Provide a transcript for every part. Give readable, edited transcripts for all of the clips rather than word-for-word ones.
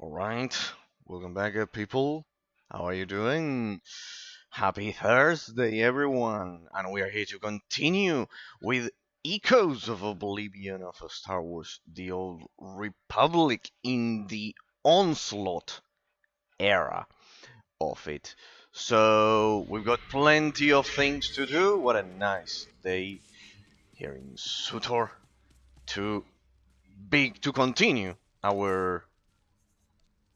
Alright, welcome back, people. How are you doing? Happy Thursday, everyone! And we are here to continue with Echoes of Oblivion of Star Wars The Old Republic in the Onslaught era of it. So, we've got plenty of things to do. What a nice day here in SWTOR to continue our.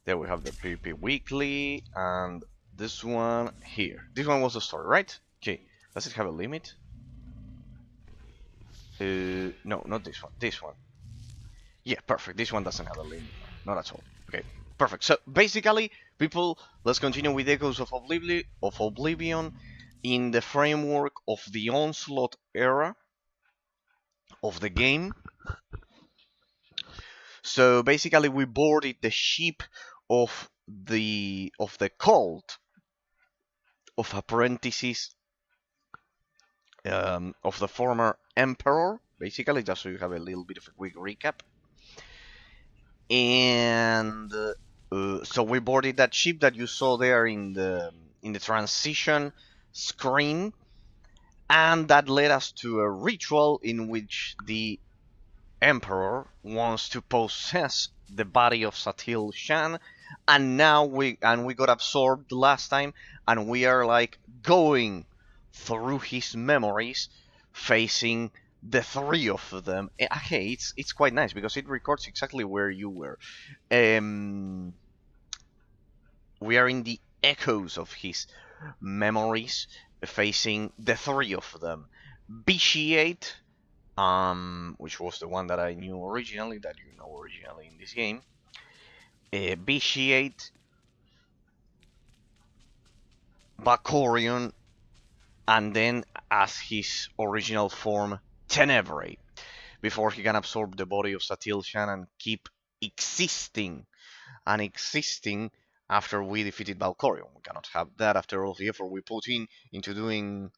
There we have the PvP weekly and this one here. This one was the story, right? Okay. Does it have a limit? No, not this one. This one. Yeah, perfect. This one doesn't have a limit. Not at all. Okay, perfect. So basically, people, let's continue with Echoes of Oblivion in the framework of the Onslaught era of the game. So basically, we boarded the ship of the cult of apprentices of the former emperor, basically, just so you have a little bit of a quick recap. And so we boarded that ship that you saw there in the transition screen, and that led us to a ritual in which the emperor wants to possess the body of Satil Shan, and now we got absorbed last time, and we are like going through his memories, facing the three of them. Hey, it's quite nice because it records exactly where you were. We are in the echoes of his memories, facing the three of them. Vitiate, which was the one that I knew originally, that you know originally in this game. Vitiate, Bakorion, and then as his original form, Tenebrae, before he can absorb the body of Satil Shan and keep existing and existing after we defeated Valkorion. We cannot have that after all the effort we put into doing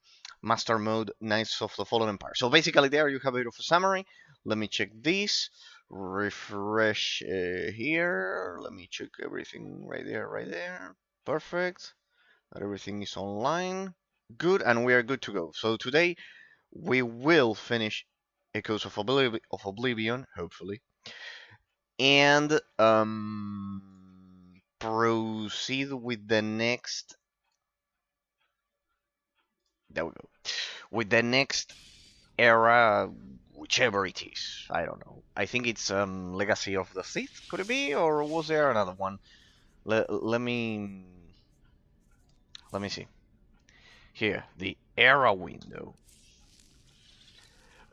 Master Mode Knights of the Fallen Empire. So basically there you have a bit of a summary. Let me check this. Refresh here. Let me check everything right there. Perfect. That everything is online. Good, and we are good to go. So today we will finish Echoes of Oblivion, hopefully, and proceed with the next. There we go. With the next era, whichever it is. I don't know. I think it's Legacy of the Sith. Could it be, or was there another one? Let me see. Here, the era window.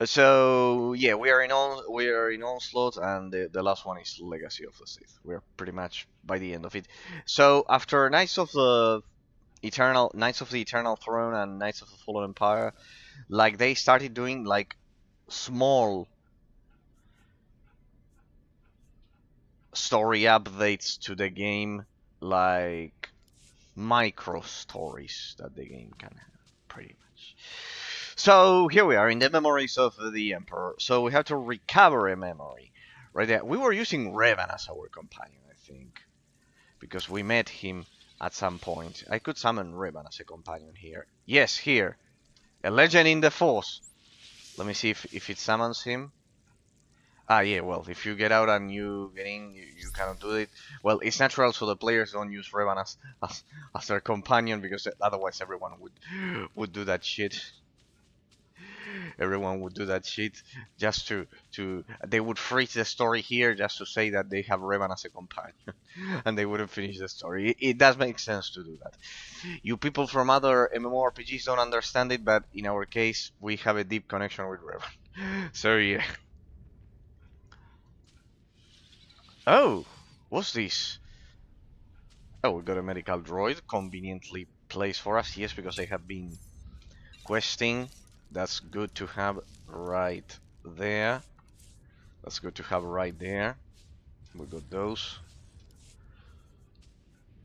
So yeah, we are in Onslaught, and the last one is Legacy of the Sith. We're pretty much by the end of it. So after Knights of the Eternal Throne and Knights of the Fallen Empire, like they started doing like small story updates to the game, like micro stories that the game can have, pretty much. So here we are in the memories of the Emperor. So we have to recover a memory. Right there. We were using Revan as our companion, I think. Because we met him at some point. I could summon Revan as a companion here. Yes, here. A legend in the Force. Let me see if it summons him. Ah, yeah, well, if you get out and you get in, you cannot do it. Well, it's natural, so the players don't use Revan as their companion, because otherwise everyone would do that shit. Everyone would do that shit just to they would freeze the story here just to say that they have Revan as a companion, and they wouldn't finish the story. It does make sense to do that. You people from other MMORPGs don't understand it, but in our case, we have a deep connection with Revan. So yeah. Oh, what's this? Oh, we got a medical droid conveniently placed for us. Yes, because they have been questing. That's good to have right there. That's good to have right there. We got those.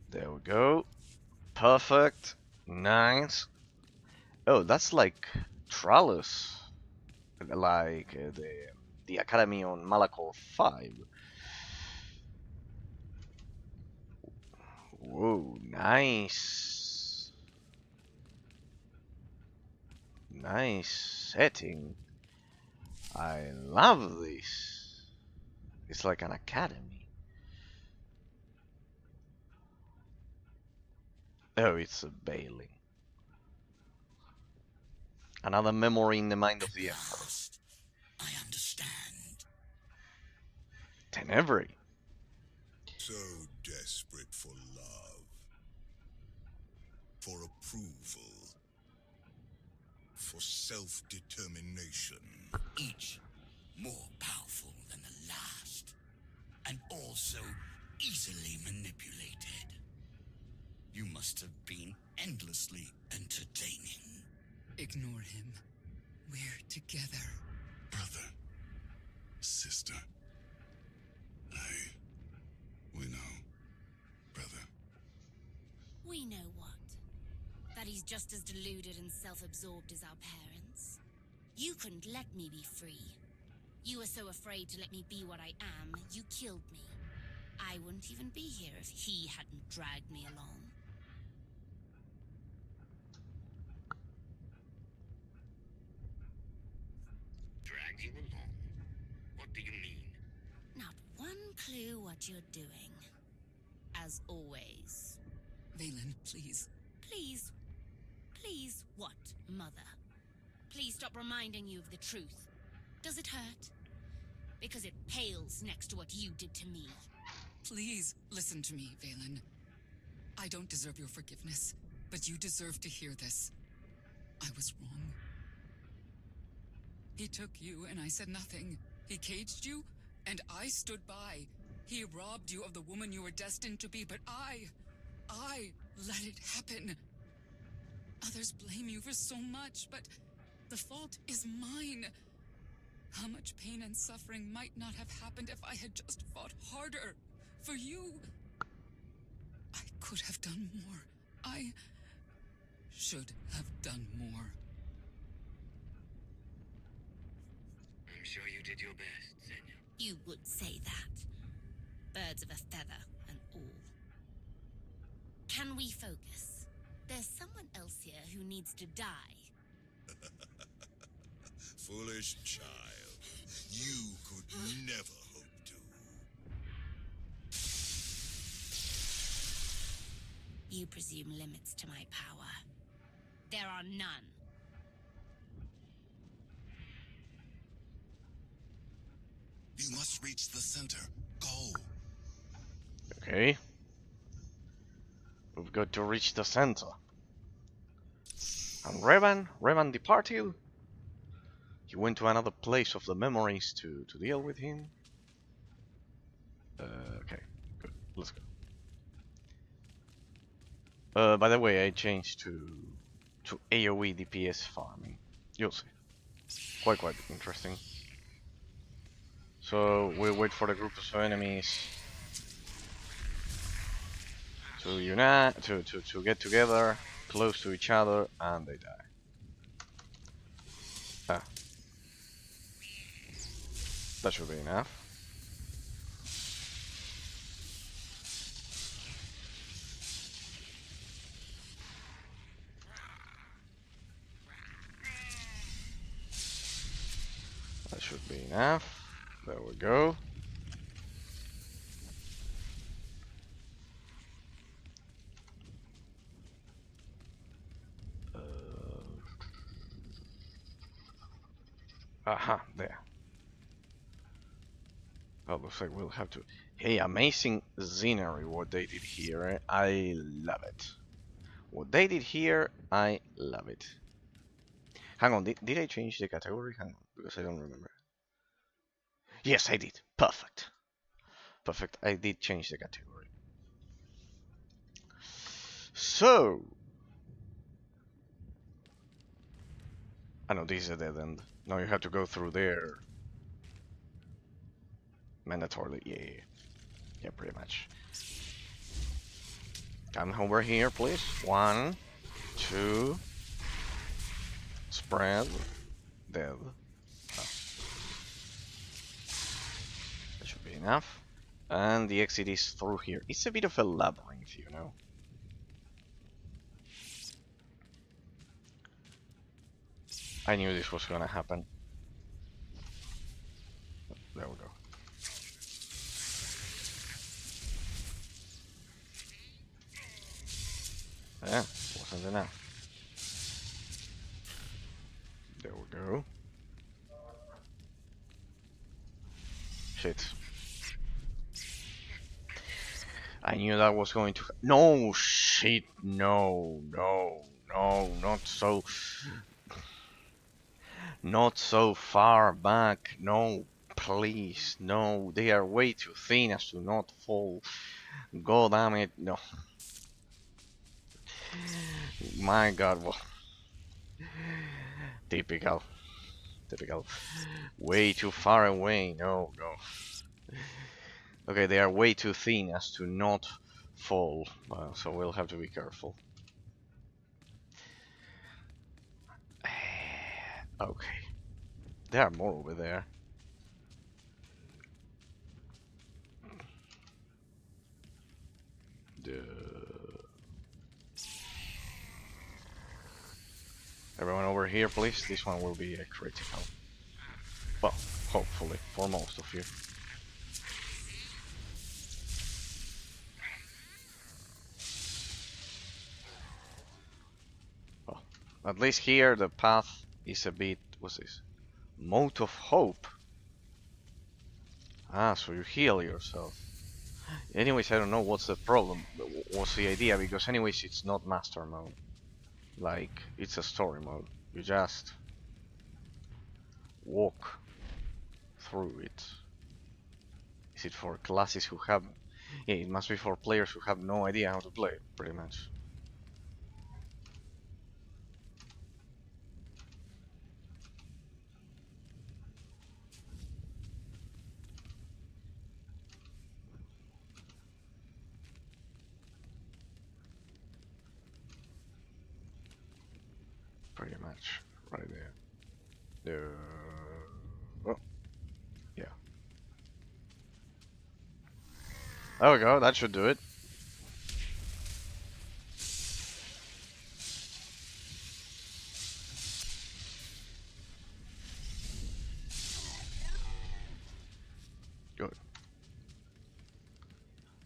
There we go. Perfect. Nice. Oh, that's like Trallus. Like the Academy on Malachor 5. Whoa, nice. Nice setting. I love this. It's like an academy. Oh, it's a Bailey. Another memory in the mind of the Emperor. I understand. Tenebri. So desperate for love, for approval, for self-determination. Each more powerful than the last, and also easily manipulated. You must have been endlessly entertaining. Ignore him. We're together. Brother, sister, we know, brother. We know what? That he's just as deluded and self-absorbed as our parents. You couldn't let me be free. You were so afraid to let me be what I am, you killed me. I wouldn't even be here if he hadn't dragged me along. Drag you along? What do you mean? Not one clue what you're doing. As always. Valen, please. Please. Please what, Mother? Please stop reminding you of the truth. Does it hurt? Because it pales next to what you did to me. Please listen to me, Valen. I don't deserve your forgiveness, but you deserve to hear this. I was wrong. He took you and I said nothing. He caged you and I stood by. He robbed you of the woman you were destined to be, but I let it happen. Others blame you for so much, but the fault is mine. How much pain and suffering might not have happened if I had just fought harder for you? I could have done more. I should have done more. I'm sure you did your best, Xenia. You would say that. Birds of a feather and all. Can we focus? There's someone else here who needs to die. Foolish child. You could never hope to. You presume limits to my power. There are none. You must reach the center. Go. Okay. We've got to reach the center. And Revan departed. He went to another place of the memories to deal with him. Okay, good. Let's go. By the way, I changed to AoE DPS farming. You'll see. Quite interesting. So we wait for the group of enemies to unite, to get together, close to each other, and they die. Ah. That should be enough. That should be enough. There we go. Aha, there. Oh, looks like we'll have to... Hey, amazing scenery what they did here. Eh? I love it. What they did here, I love it. Hang on, did I change the category? Hang on, because I don't remember. Yes, I did. Perfect. Perfect, I did change the category. So... I know this is a dead end. Now you have to go through there. Mandatorily, yeah, pretty much. Come over here, please. 1, 2. Spread. Dead. Oh. That should be enough. And the exit is through here. It's a bit of a labyrinth, you know. I knew this was gonna happen. There we go. Yeah, wasn't enough. There we go. Shit. I knew that was going to... No, shit, no, no, no, not so... Not so far back, no, please, no, they are way too thin as to not fall. God damn it, no. My god, well... Typical. Typical. Way too far away, no, no. Okay, they are way too thin as to not fall, so we'll have to be careful. Okay. There are more over there. Everyone over here, please. This one will be a critical. Well, hopefully, for most of you. Well, at least here the path is a bit... What's this? Mote of Hope. Ah, so you heal yourself. Anyways, I don't know what's the problem. What's the idea? Because anyways, it's not master mode. Like, it's a story mode. You just walk through it. Is it for classes who have... Yeah, it must be for players who have no idea how to play, pretty much. Pretty much, right there. Oh, yeah. There we go, that should do it. Good.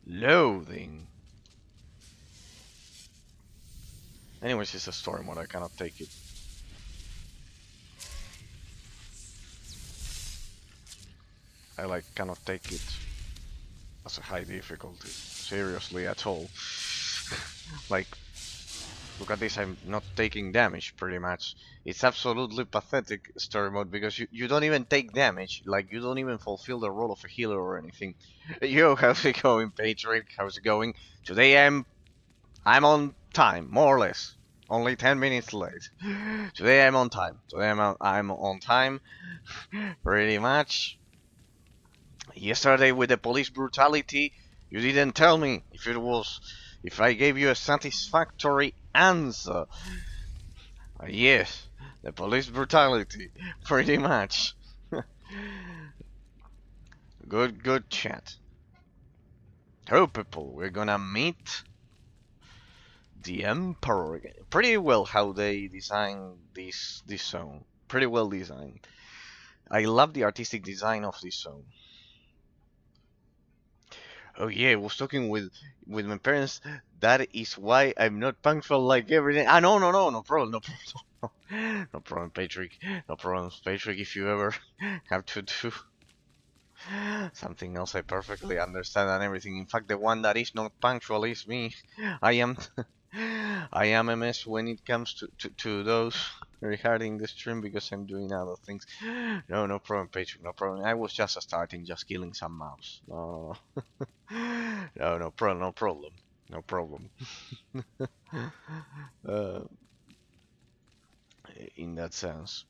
Loathing. Anyways, it's a story mode, I cannot take it. I like cannot take it as a high difficulty, seriously at all. Like, look at this, I'm not taking damage pretty much. It's absolutely pathetic story mode because you don't even take damage, like you don't even fulfill the role of a healer or anything. Yo, how's it going, Patrick? How's it going? Today I'm on time, more or less. Only 10 minutes late. Today I'm on time. Today I'm on time, pretty much. Yesterday with the police brutality, you didn't tell me if I gave you a satisfactory answer. Yes, the police brutality, pretty much. Good chat. Oh, people, we're gonna meet the Emperor again. Pretty well how they designed this zone. Pretty well designed. I love the artistic design of this zone. Oh yeah, I was talking with my parents. That is why I'm not punctual like every day. Ah, no problem, no problem, no problem, Patrick. No problems, Patrick. If you ever have to do something else, I perfectly understand and everything. In fact, the one that is not punctual is me. I am, I am a mess when it comes to those regarding the stream because I'm doing other things. No problem, Patrick. No problem. I was just starting, just killing some mobs. No. No problem, no problem, no problem. uh, in that sense,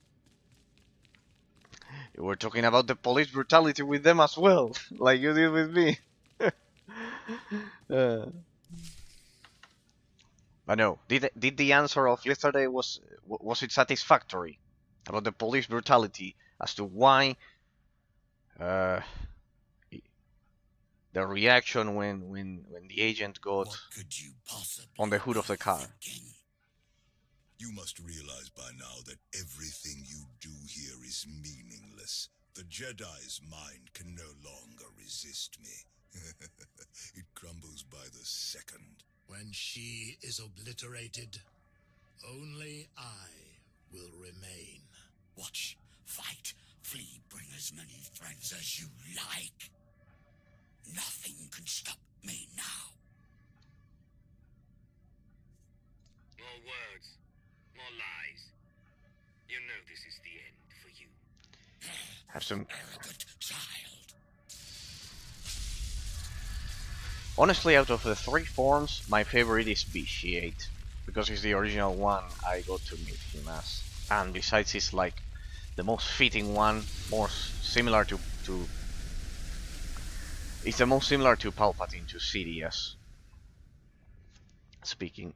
we're talking about the police brutality with them as well, like you did with me. But no, did the answer of yesterday was it satisfactory about the police brutality as to why? the reaction when the agent got What could you possibly on the hood of the be car. thinking? You must realize by now that everything you do here is meaningless. The Jedi's mind can no longer resist me. It crumbles by the second. When she is obliterated, only I will remain. Watch, fight, flee, bring as many friends as you like. Nothing can stop me now. More words, more lies. You know this is the end for you. Have some. Arrogant child. Honestly, out of the 3 forms, my favorite is Vitiate, because he's the original one I got to meet him as, and besides he's like the most fitting one, more similar to it's the most similar to Palpatine, to Sidious speaking.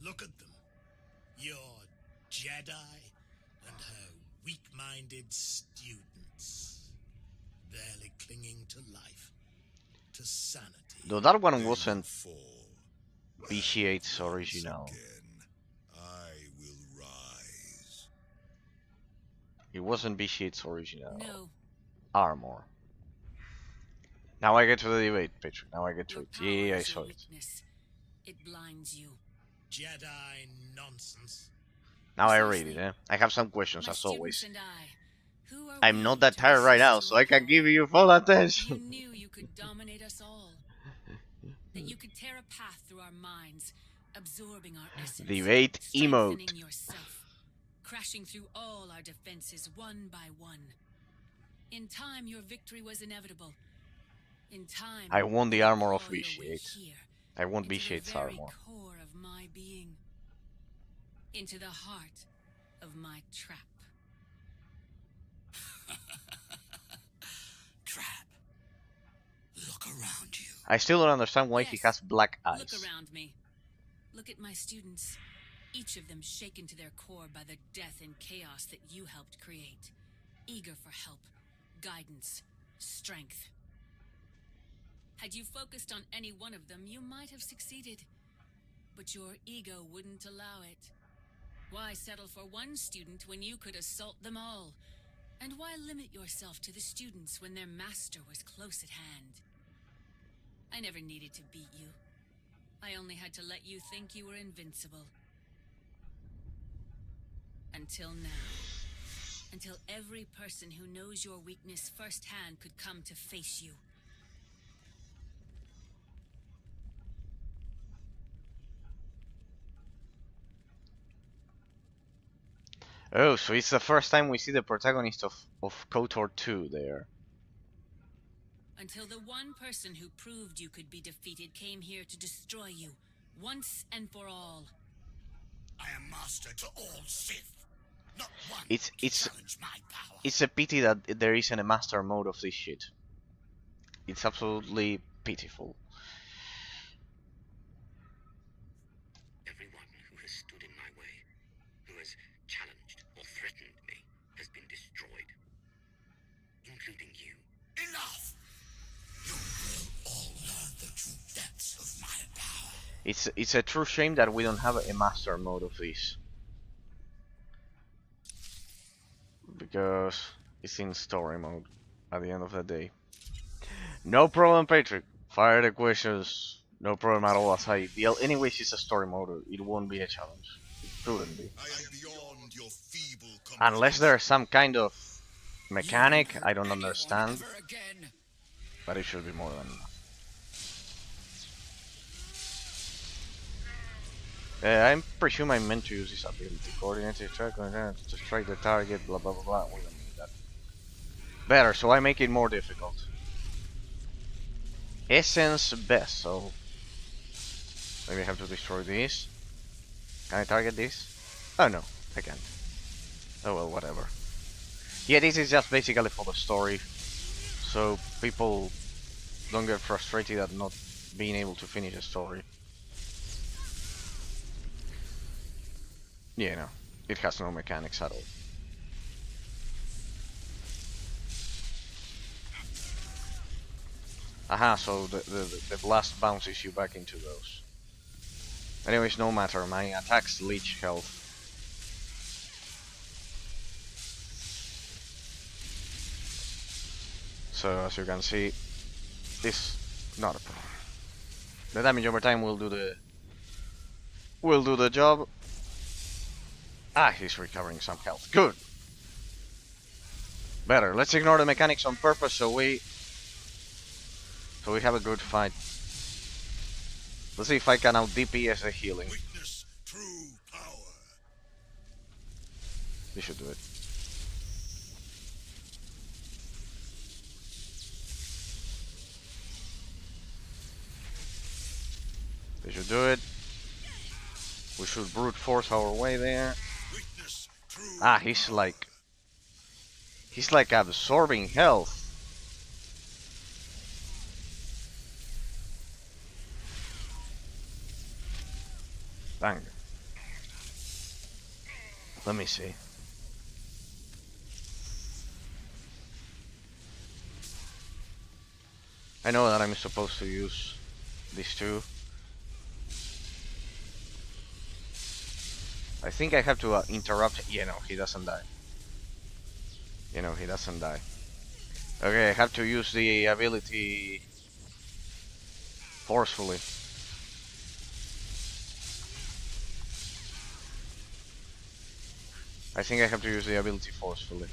Look at them. Your Jedi and her weak-minded students. Barely clinging to life, to sanity. Though that one wasn't Fall. Vitiate's Once original. again, I will rise. It wasn't Vitiate's original No, armor. Now I get to the debate, Patrick. Now I get to your it. power Yeah, I is saw your it. weakness. It blinds you. Jedi nonsense. Now I read it, Precisely. eh? I have some questions My as students always. and I, who are I'm we not that to tired right now, resist so your I can call? give you full You attention. knew you could dominate us all. That you could tear a path through our minds, absorbing our essence. Debate emote. strengthening yourself, crashing through all our defenses one by one. In time, your victory was inevitable. In time, I want the you would armor of claw your way Vitiate. here, I want into the Vitiate's very armor. core of my being, into the heart of my trap. Trap. Look around you. I still don't understand why he Yes. has black Look eyes. around me. Look at my students, each of them shaken to their core by the death and chaos that you helped create, eager for help, guidance, strength. Had you focused on any one of them, you might have succeeded. But your ego wouldn't allow it. Why settle for one student when you could assault them all? And why limit yourself to the students when their master was close at hand? I never needed to beat you. I only had to let you think you were invincible. Until now. Until every person who knows your weakness firsthand could come to face you. Oh, so it's the first time we see the protagonist of KOTOR 2 there. Until the one person who proved you could be defeated came here to destroy you, once and for all. I am master to all Sith. Not one It's- can it's- challenge my power. It's a pity that there isn't a master mode of this shit. It's absolutely pitiful. Everyone who has stood in my way, who has challenged or threatened me, has been destroyed. Including you. Enough! You will all learn the true depths of my power. It's a true shame that we don't have a master mode of this. Because it's in story mode at the end of the day. No problem, Patrick. Fire the questions. No problem at all. As I deal. Anyways, it's a story mode. It won't be a challenge. It shouldn't be. I am beyond your feeble Unless there's some kind of mechanic I don't understand. Never again. But it should be more than enough. I'm presume I meant to use this ability. Coordinated track, to strike the target, blah blah blah blah. We don't need that. Better, so I make it more difficult. Essence best, so maybe I have to destroy this. Can I target this? Oh no, I can't. Oh well, whatever. Yeah, this is just basically for the story, so people don't get frustrated at not being able to finish a story. Yeah, no, it has no mechanics at all. Aha, so the blast bounces you back into those. Anyways, no matter, my attacks leech health. So as you can see, this not a problem. The damage over time will do the job. Ah, he's recovering some health. Good. Better. Let's ignore the mechanics on purpose so we have a good fight. Let's see if I can out DPS the healing. Witness true power. This should do it. This should do it. We should brute force our way there. Witness true Ah, he's like absorbing health. Bang. Let me see. I know that I'm supposed to use these two. I think I have to interrupt. Yeah, no, he doesn't die. You know, he doesn't die. Okay, I have to use the ability forcefully. I think I have to use the ability forcefully.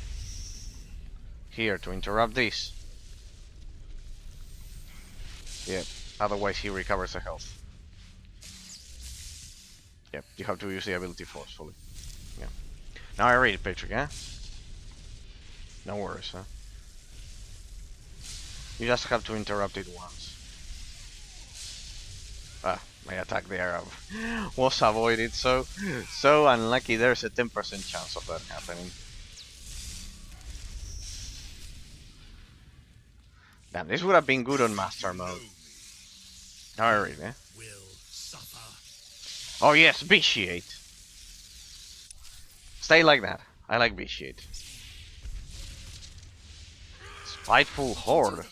Here, to interrupt this. Yep, otherwise he recovers the health. Yep, you have to use the ability forcefully. Yeah. Now I read it, Patrick, huh? No worries, huh? You just have to interrupt it once. Ah, my attack there was avoided, so unlucky. There's a 10% chance of that happening. Damn, this would have been good on master mode. Now I read, eh? Will suffer. Oh yes, vitiate. Stay like that. I like vitiate. Spiteful horde.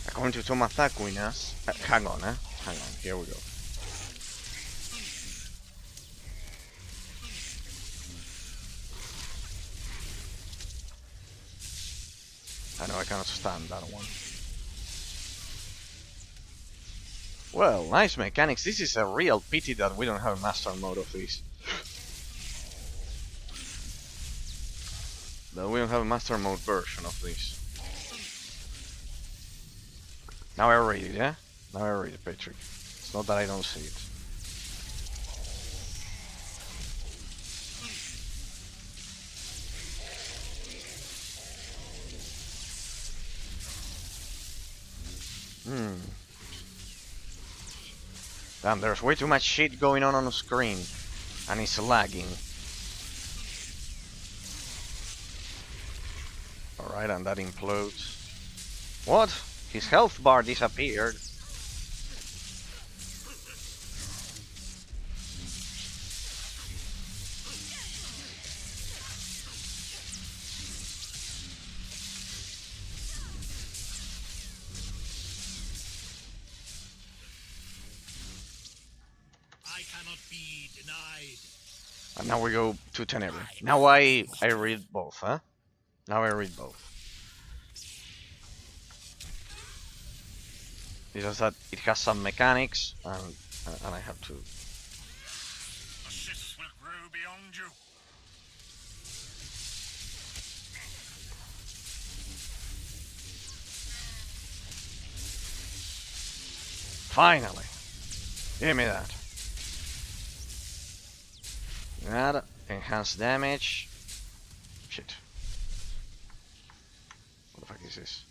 According to Thomas Aquinas, hang on, here we go. I know I cannot stand that one. Well, nice mechanics. This is a real pity that we don't have a master mode of this. That we don't have a master mode version of this. Now I read it, yeah? Now I read it, Patrick. It's not that I don't see it. Damn, there's way too much shit going on the screen. And it's lagging. Alright, and that implodes. What? His health bar disappeared. I cannot be denied. And now we go to Tenebrae. Now I read both, huh? Now I read both. It's just that it has some mechanics, and I have to. The Sith will grow beyond you. Finally! Give me that. That enhanced damage. Shit. What the fuck is this?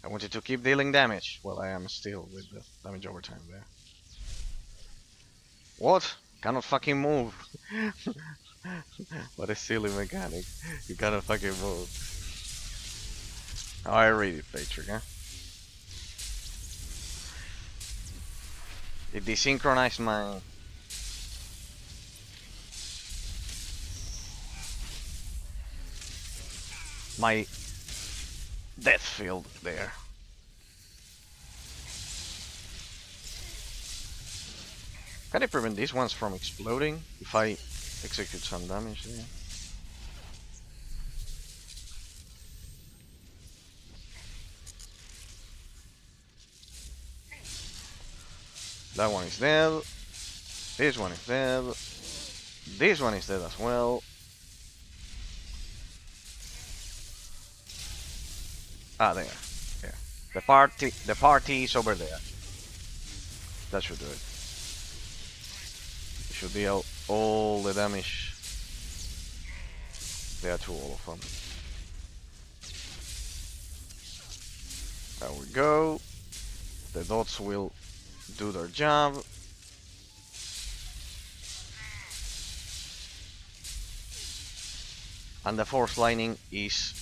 I wanted to keep dealing damage. Well, I am still with the damage over time there. What? Cannot fucking move. What a silly mechanic. You cannot fucking move. Oh, I read it, Patrick, huh? It desynchronized my death field there. Can I prevent these ones from exploding if I execute some damage there? That one is dead. This one is dead. This one is dead as well. Ah, there. Yeah. The party is over there. That should do it. It should deal all the damage there to all of them. There we go. The dots will do their job. And the force lightning is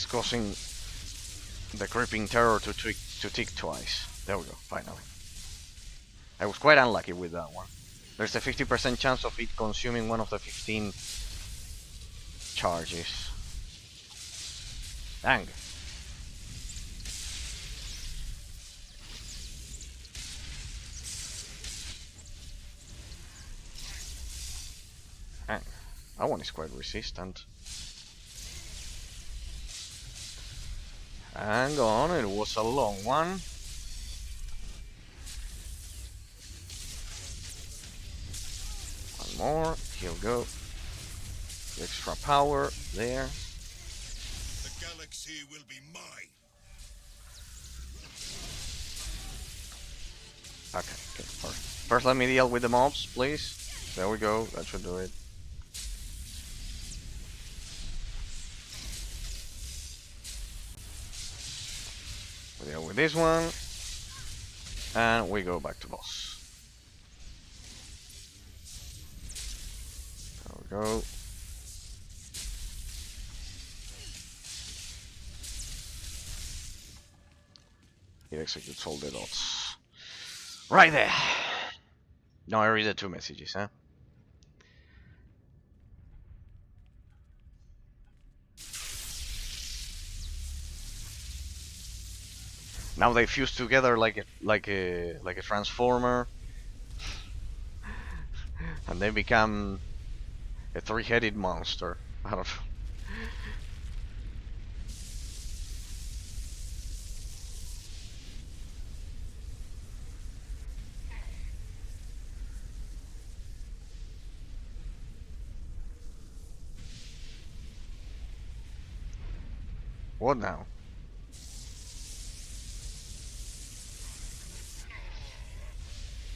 causing the creeping terror to tick twice. There we go, finally. I was quite unlucky with that one. There's a 50% chance of it consuming one of the 15 charges. Dang. Dang. That one is quite resistant. Hang on, it was a long one. One more, he'll go. Extra power there. The galaxy will be mine. Okay, first let me deal with the mobs, please. There we go, that should do it. We deal with this one. And we go back to boss. There we go. It executes all the dots. Right there. Now I read the 2 messages, huh? Now they fuse together like a transformer, and they become a 3-headed monster. I don't know. What now?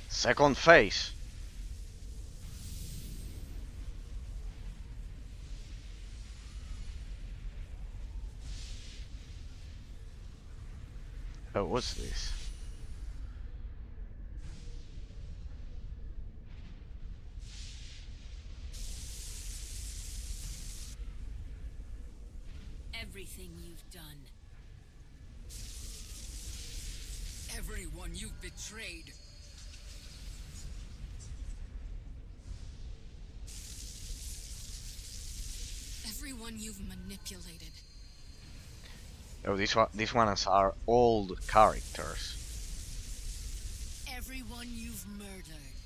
Second phase. Oh, what's this? Everything you've done. Everyone you've betrayed. Everyone you've manipulated. Oh, these ones are old characters. Everyone you've murdered.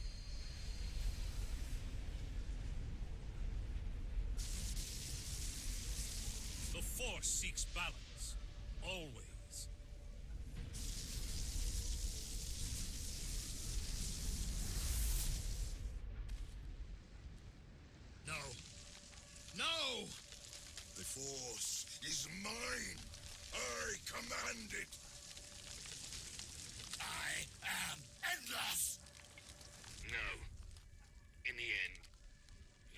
The Force seeks balance. Always. No. No! The Force is mine. I command it. I am endless! No. In the end,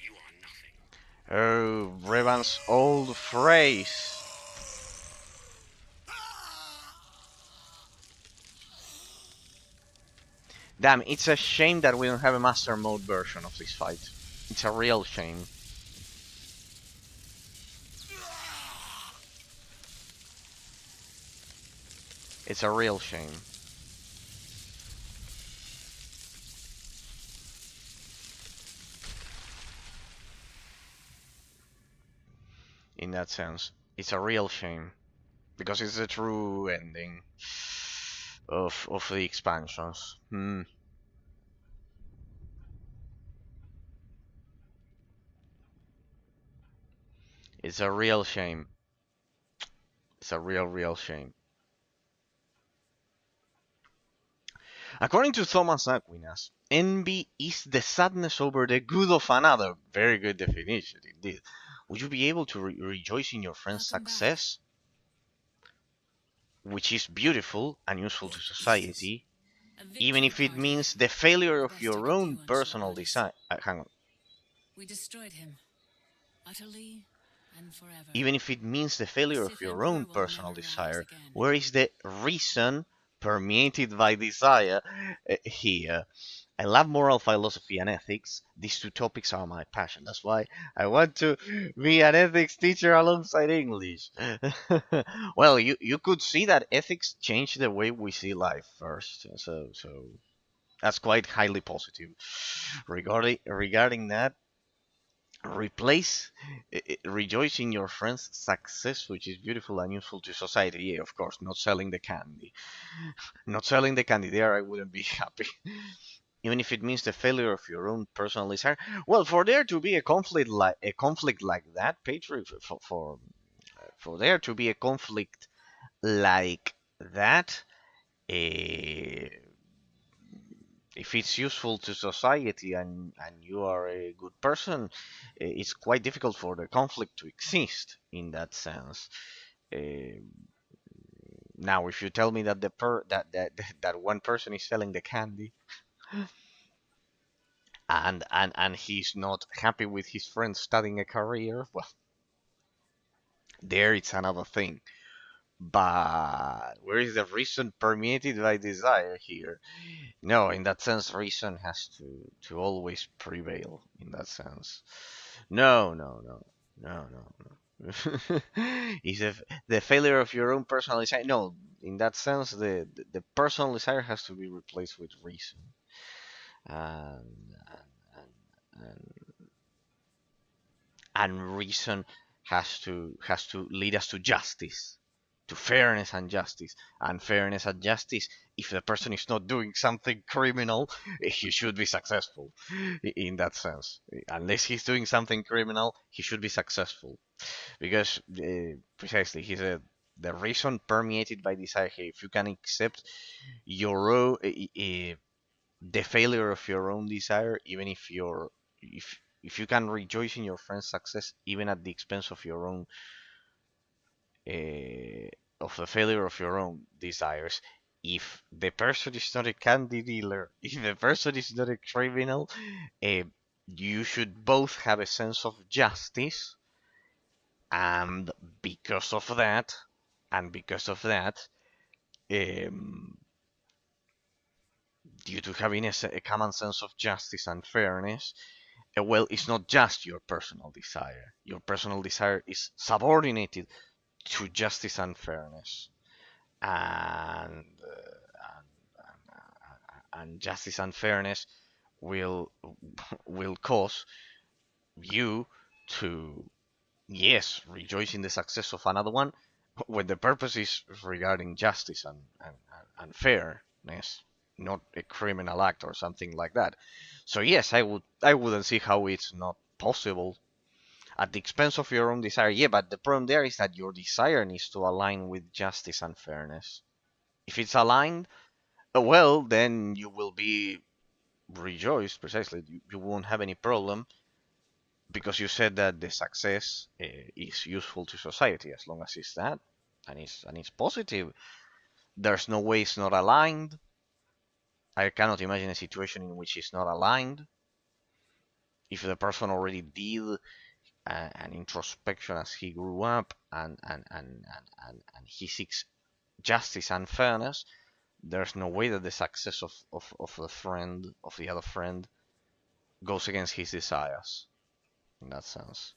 you are nothing. Oh, Revan's old phrase. Damn, it's a shame that we don't have a master mode version of this fight. It's a real shame. It's a real shame. In that sense, it's a real shame because it's the true ending of the expansions. It's a real shame. It's a real shame. According to Thomas Aquinas, envy is the sadness over the good of another. Very good definition indeed. Would you be able to rejoice in your friend's Welcome back. success, which is beautiful and useful to society, A even victory if it party. means the failure The of best you your could own do on personal short notice. design? Hang on. We destroyed him. Utterly and forever. Even if it means the failure The of Sith your Emperor own will personal never rise desire, again. where is the reason permeated by desire here? I love moral philosophy and ethics. These two topics are my passion. That's why I want to be an ethics teacher alongside English. Well, you could see that ethics change the way we see life first. So that's quite highly positive. Regarding that, replace rejoice in your friend's success, which is beautiful and useful to society. Yeah, of course, not selling the candy. Not selling the candy there, I wouldn't be happy. Even if it means the failure of your own personal desire. Well, for there to be a conflict like that, Patriot, for there to be a conflict like that, uh, if it's useful to society and you are a good person, it's quite difficult for the conflict to exist in that sense. Uh, Now, if you tell me that that one person is selling the candy and he's not happy with his friend studying a career, well, there it's another thing. But where is the reason permeated by desire here? No, in that sense, reason has to always prevail. In that sense, no. Is the failure of your own personal desire? No, in that sense, the personal desire has to be replaced with reason, and and and reason has to lead us to justice, to fairness and justice. And fairness and justice, if the person is not doing something criminal, he should be successful in that sense. Unless he's doing something criminal, he should be successful. Because precisely, he said the reason permeated by desire here, if you can accept your own, the failure of your own desire, even if you can rejoice in your friend's success even at the expense of your own uh, of the failure of your own desires. If the person is not a candy dealer, if the person is not a criminal, uh, you should both have a sense of justice, and because of that, and because of that, um, due to having a common sense of justice and fairness, well, it's not just your personal desire. Your personal desire is subordinated to justice and fairness, and and justice and fairness will will cause you to, yes, rejoice in the success of another one when the purpose is regarding justice and fairness, not a criminal act or something like that. So yes, I wouldn't see how it's not possible at the expense of your own desire. Yeah, but the problem there is that your desire needs to align with justice and fairness. If it's aligned, well, then you will be rejoiced. Precisely, you won't have any problem because you said that the success is useful to society as long as it's that, and it's positive. There's no way it's not aligned. I cannot imagine a situation in which it's not aligned. If the person already did an introspection as he grew up and he seeks justice and fairness, there's no way that the success of the friend, of the other friend, goes against his desires, in that sense.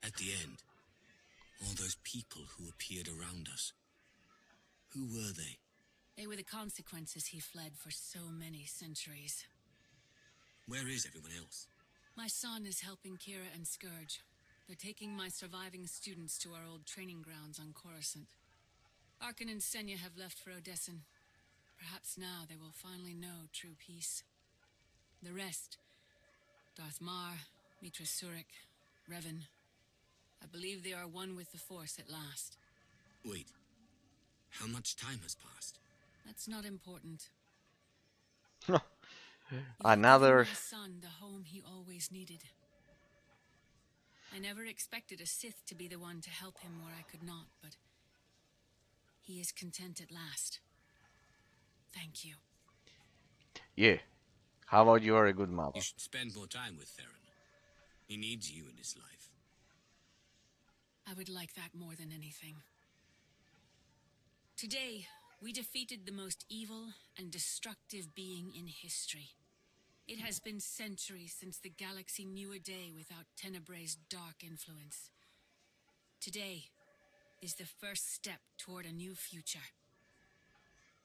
At the end, all those people who appeared around us, who were they? They were the consequences he fled for so many centuries. Where is everyone else? My son is helping Kira and Scourge. They're taking my surviving students to our old training grounds on Coruscant. Arkan and Senya have left for Odessen. Perhaps now they will finally know true peace. The rest, Darth Mar, Mitra Surik, Revan, I believe they are one with the Force at last. Wait, how much time has passed? That's not important. You Another. have given my son the home he always needed. I never expected a Sith to be the one to help him where I could not, but he is content at last. Thank you. Yeah. How about you are a good mother? You should spend more time with Theron. He needs you in his life. I would like that more than anything. Today, we defeated the most evil and destructive being in history. It has been centuries since the galaxy knew a day without Tenebrae's dark influence. Today is the first step toward a new future.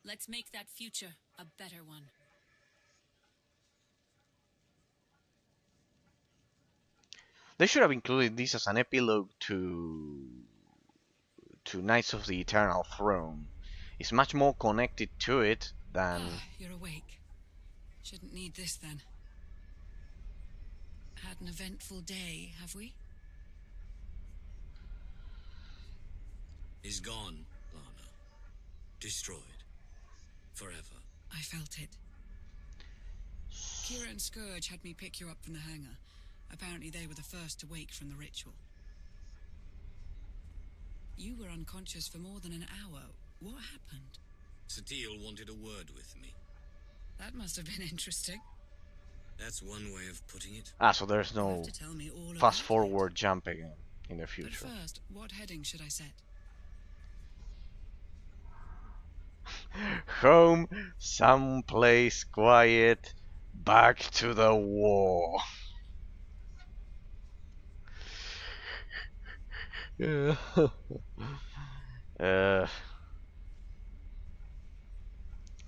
Let's make that future a better one. They should have included this as an epilogue to Knights of the Eternal Throne. It's much more connected to it than. You're awake. Shouldn't need this then. Had an eventful day, have we? Is gone, Lana. Destroyed. Forever. I felt it. Kira and Scourge had me pick you up from the hangar. Apparently they were the first to wake from the ritual. You were unconscious for more than an hour. What happened? Satele wanted a word with me. That must have been interesting. That's one way of putting it. So there's You no have to tell me all fast about forward jumping in the it. But future. first, what heading should I set? Home, someplace quiet, back to the war.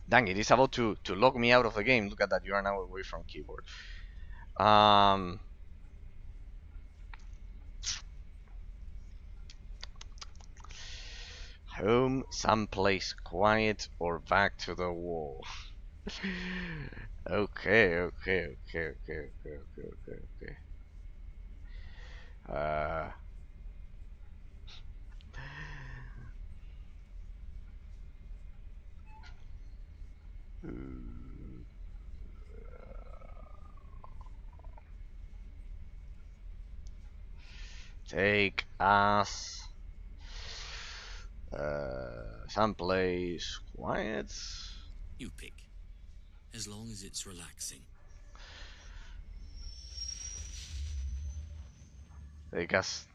Dang it, it's about to log me out of the game. Look at that, you are now away from keyboard. Home, someplace quiet, or back to the war. Okay. Take us someplace quiet. You pick. As long as it's relaxing. Take us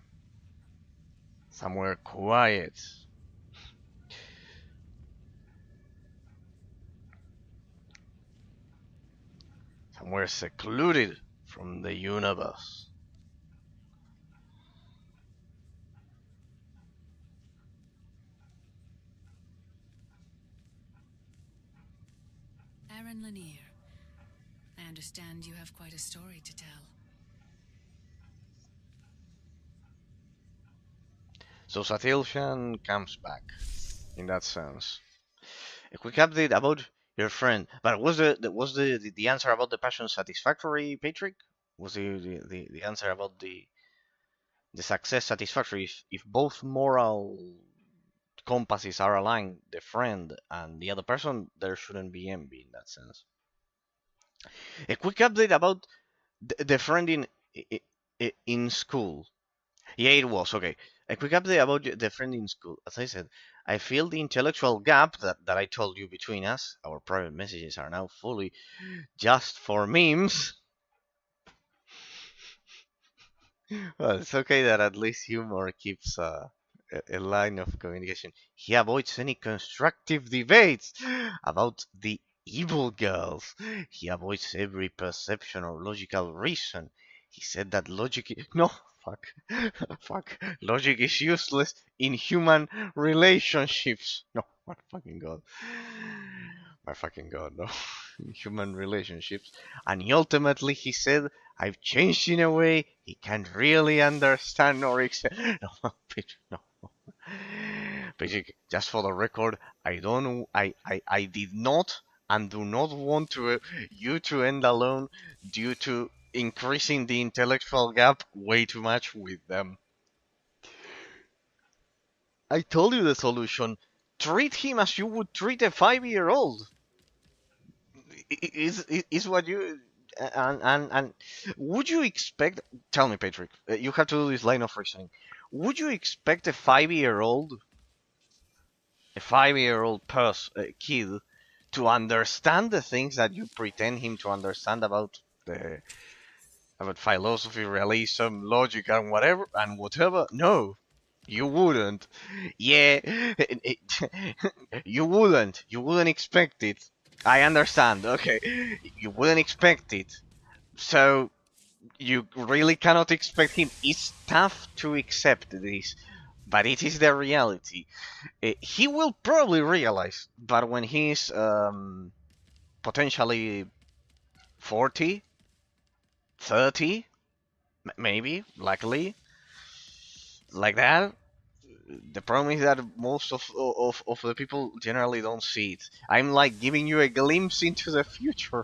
somewhere quiet. Somewhere secluded from the universe. Aaron Lanier, I understand you have quite a story to tell. So Satele comes back, in that sense. A quick update about your friend. But was the answer about the passion satisfactory, Patrick? Was the answer about the success satisfactory? If both moral compasses are aligned, the friend and the other person, there shouldn't be envy in that sense. A quick update about the friend in school. Yeah, it was okay. A quick update about the friend in school. As I said, I feel the intellectual gap that I told you between us. Our private messages are now fully just for memes. Well, it's okay that at least humor keeps a line of communication. He avoids any constructive debates about the evil girls. He avoids every perception or logical reason. He said that no, fuck, fuck, logic is useless in human relationships. No, my fucking god. My fucking god, no. In human relationships. And he said, I've changed in a way he can't really understand or accept. No, bitch, no. Basically, just for the record, I did not and do not want you to end alone due to increasing the intellectual gap way too much with them. I told you the solution. Treat him as you would treat a 5-year-old. Is what you and would you expect? Tell me, Patrick. You have to do this line of reasoning. Would you expect a 5-year-old kid to understand the things that you pretend him to understand the about philosophy, realism, logic, and whatever? No, you wouldn't. Yeah, you wouldn't. You wouldn't expect it. I understand. Okay, you wouldn't expect it. So you really cannot expect him. It's tough to accept this, but it is the reality. He will probably realize, but when he's potentially 40, 30, maybe, likely, like that. The problem is that most of the people generally don't see it. I'm like giving you a glimpse into the future,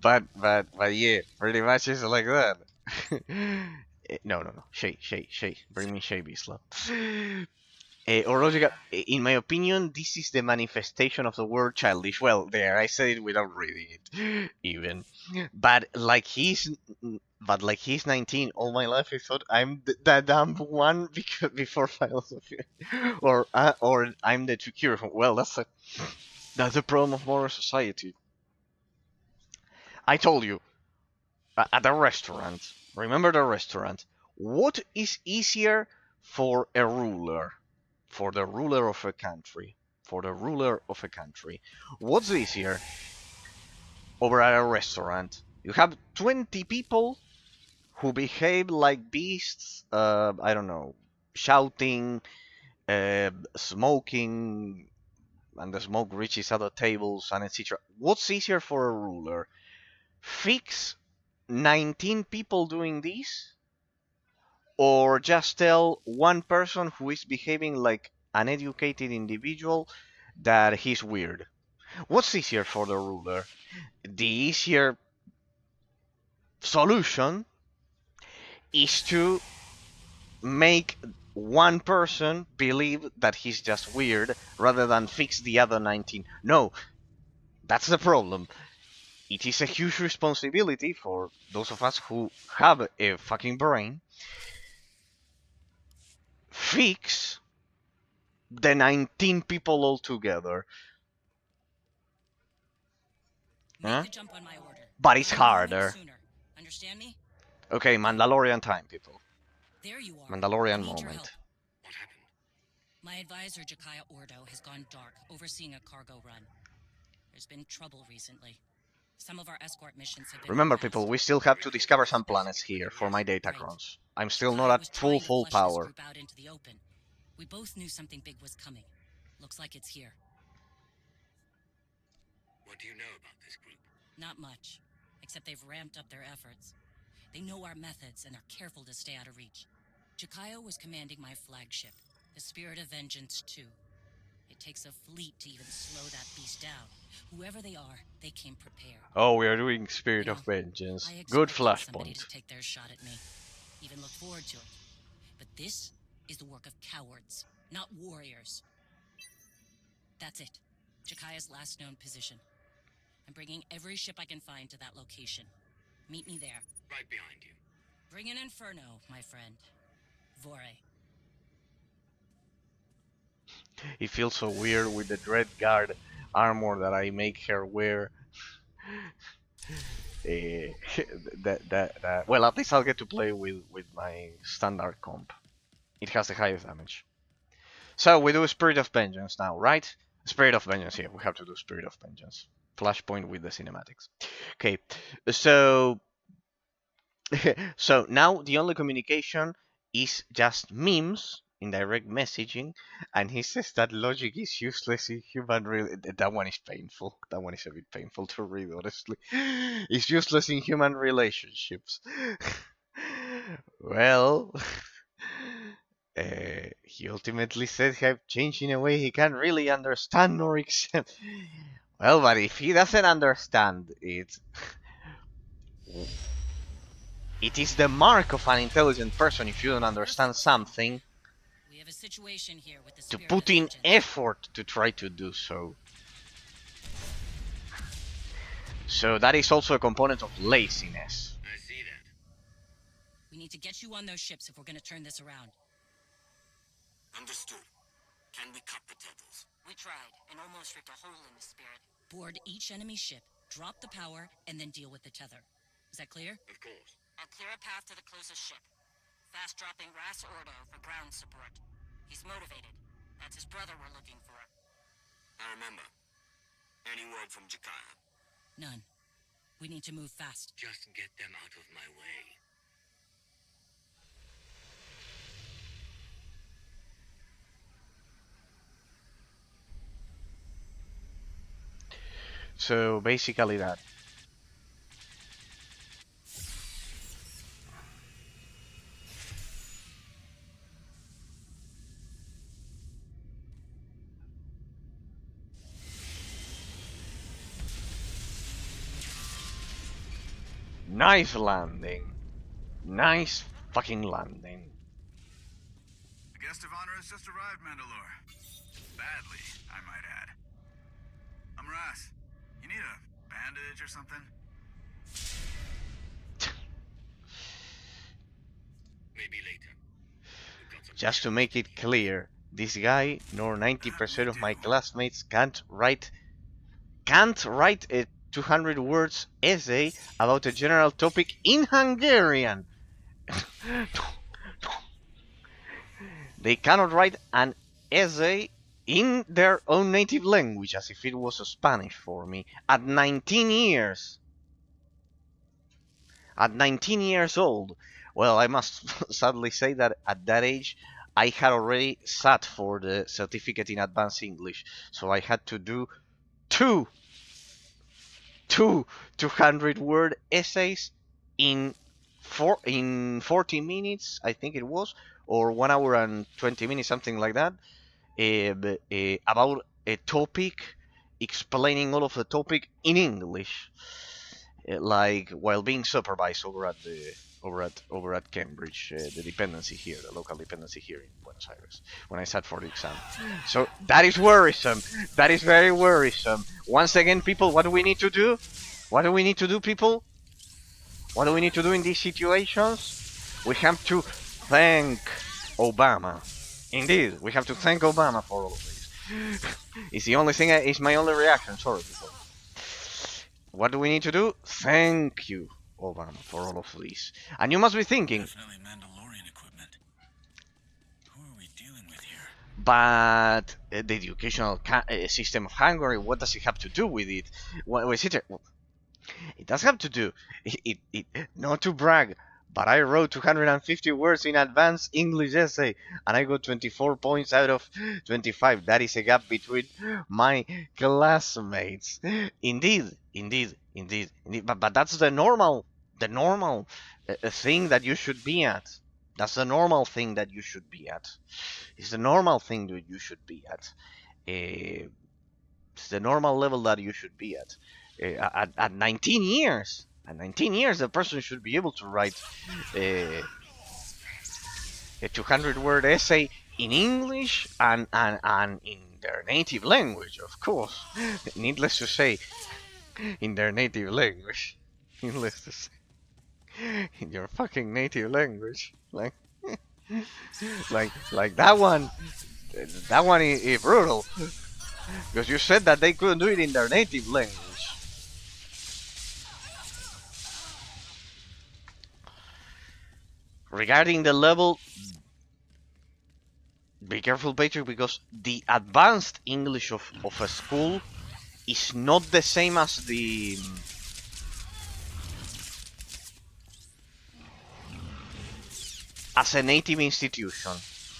but yeah, pretty much it's like that. No. Shay. Bring me Shay Bisla. Orlogica, in my opinion, this is the manifestation of the word childish. Well, there, I said it without reading it, even. But like he's, but like he's 19. All my life, I thought I'm the dumb one because before philosophy, or I'm the too curious. Well, that's a problem of modern society. I told you at a restaurant. Remember the restaurant. What is easier for a ruler? For the ruler of a country. For the ruler of a country. What's easier over at a restaurant? You have 20 people who behave like beasts, I don't know, shouting, smoking, and the smoke reaches other tables and etc. What's easier for a ruler? Fix 19 people doing this? Or just tell one person who is behaving like an educated individual that he's weird? What's easier for the ruler? The easier solution is to make one person believe that he's just weird rather than fix the other 19. No, that's the problem. It is a huge responsibility for those of us who have a fucking brain. Fix the 19 people all together. Huh? Make the jump on my order. But it's I'm moving harder. sooner. Understand me? Okay, Mandalorian time, people. There you are. Mandalorian I need your moment. help. What happened? My advisor, Jakaya Ordo, has gone dark, overseeing a cargo run. There's been trouble recently. Some of our escort missions have been Remember, harassed. people, we still have to discover some planets here for my data Right. crons. I'm still Jakaya not was at trying to full flush this power. group out into the open. We both knew something big was coming. Looks like it's here. What do you know about this group? Not much, except they've ramped up their efforts. They know our methods and are careful to stay out of reach. Jakaya was commanding my flagship, the Spirit of Vengeance 2. It takes a fleet to even slow that beast down. Whoever they are, they came prepared. Oh, we are doing Spirit You of know, Vengeance. I Good expected somebody flashpoint. to take their shot at me. Even looked forward to it. But this is the work of cowards, not warriors. That's it. Jakaya's last known position. I'm bringing every ship I can find to that location. Meet me there. Right behind you. Bring an inferno, my friend. Vore. It feels so weird with the Dread Guard armor that I make her wear. Well, at least I'll get to play with my standard comp. It has the highest damage. So we do Spirit of Vengeance now, right? Spirit of Vengeance here. We have to do Spirit of Vengeance. Flashpoint with the cinematics. Okay, so so now the only communication is just memes in direct messaging, and he says that logic is useless in human that one is painful. That one is a bit painful to read, honestly. It's useless in human relationships. Well, he ultimately said he have changed in a way he can't really understand nor accept. Well, but if he doesn't understand it, it is the mark of an intelligent person if you don't understand something We have a situation here with the to spirit put of in vengeance. effort to try to do so. So that is also a component of laziness. I see that. We need to get you on those ships if we're going to turn this around. Understood. Can we cut the tethers? We tried, and almost ripped a hole in the spirit. Board each enemy ship, drop the power, and then deal with the tether. Is that clear? Of course. I'll clear a path to the closest ship. Fast-dropping Ras Ordo for ground support. He's motivated. That's his brother we're looking for. I remember. Any word from Jakaya? None. We need to move fast. Just get them out of my way. So basically that. Nice landing. Nice fucking landing. The guest of honor has just arrived, Mandalore. Badly, I might add. I'm Ras. You need a bandage or something? Maybe later. We've got some Just to make it clear, this guy nor 90% of my classmates can't write a 200 words essay about a general topic in Hungarian. They cannot write an essay in their own native language as if it was Spanish for me at 19 years. At 19 years old. Well, I must sadly say that at that age I had already sat for the certificate in advanced English, so I had to do two 200-word essays in 40 minutes, I think it was, or 1 hour and 20 minutes, something like that, about a topic, explaining all of the topic in English, like while being supervised over at Cambridge, the dependency here, the local dependency here in Buenos Aires, when I sat for the exam. So that is worrisome. That is very worrisome. Once again, people, what do we need to do? What do we need to do, people? What do we need to do in these situations? We have to thank Obama. Indeed, we have to thank Obama for all of this. It's the only thing, it's my only reaction, sorry, people. What do we need to do? Thank you, Obama, for all of this. And you must be thinking, Definitely Mandalorian equipment. Who are we dealing with here? but the educational system of Hungary, what does it have to do with it? Well, it does have to do. Not to brag, but I wrote 250 words in advanced English essay, and I got 24 points out of 25. That is a gap between my classmates. Indeed. But that's the normal thing that you should be at. That's the normal thing that you should be at. It's the normal thing that you should be at. It's the normal level that you should be at. At 19 years, the person should be able to write a 200-word essay in English and in their native language, of course. Needless to say, in their native language. Needless to say, in your fucking native language, like that one. That one is brutal. Because you said that they couldn't do it in their native language. Regarding the level, Be careful, Patrick, because the advanced English of a school is not the same as the as a native institution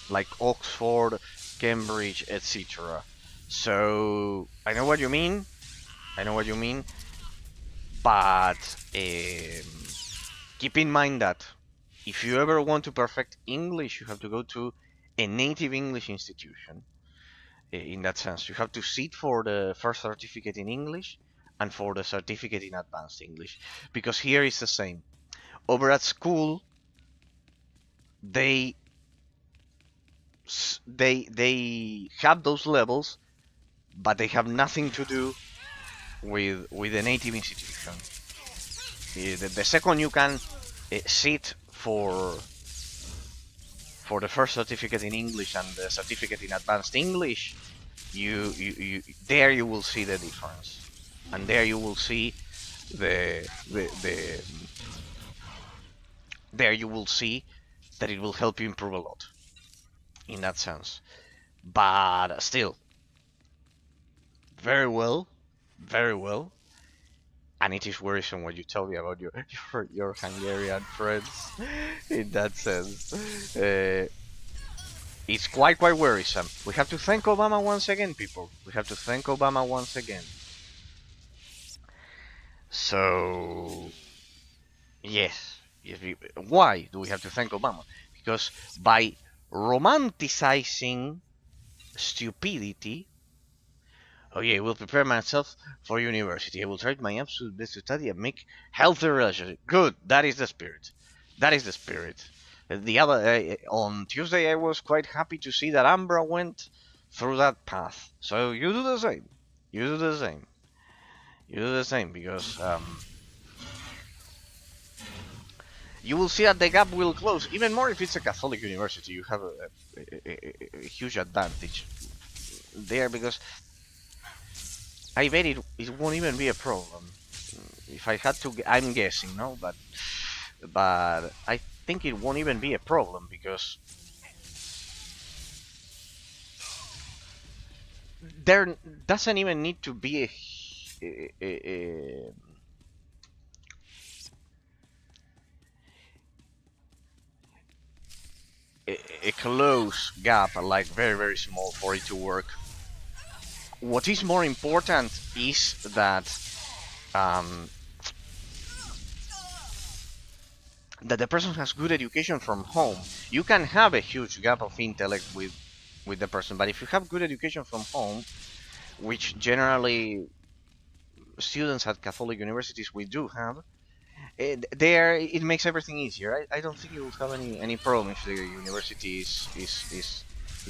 like Oxford, Cambridge, etc. So I know what you mean. I know what you mean, but keep in mind that if you ever want to perfect English, you have to go to a native English institution. In that sense, you have to sit for the first certificate in English and for the certificate in advanced English, because here is the same. Over at school, they have those levels, but they have nothing to do with the native institution. The second you can sit for the first certificate in English and the certificate in advanced English, you there you will see the difference, and there you will see the there you will see that it will help you improve a lot in that sense. But still, very well, very well. And it is worrisome what you tell me about your Hungarian friends in that sense. It's quite worrisome. We have to thank Obama once again, people. We have to thank Obama once again. So, yes. Why do we have to thank Obama? Because by romanticizing stupidity, oh yeah, I will prepare myself for university. I will try my absolute best to study and make healthy relationships. Good, that is the spirit. That is the spirit. The other on Tuesday, I was quite happy to see that Ambra went through that path. So you do the same. You do the same. You do the same, because you will see that the gap will close. Even more if it's a Catholic university, you have a huge advantage there, because I bet it won't even be a problem. If I had to, I'm guessing, no, but I think it won't even be a problem, because there doesn't even need to be a close gap, like very small, for it to work. What is more important is that that the person has good education from home. You can have a huge gap of intellect with the person, but if you have good education from home, which generally students at Catholic universities we do have, it makes everything easier. I don't think you will have any problem if the university is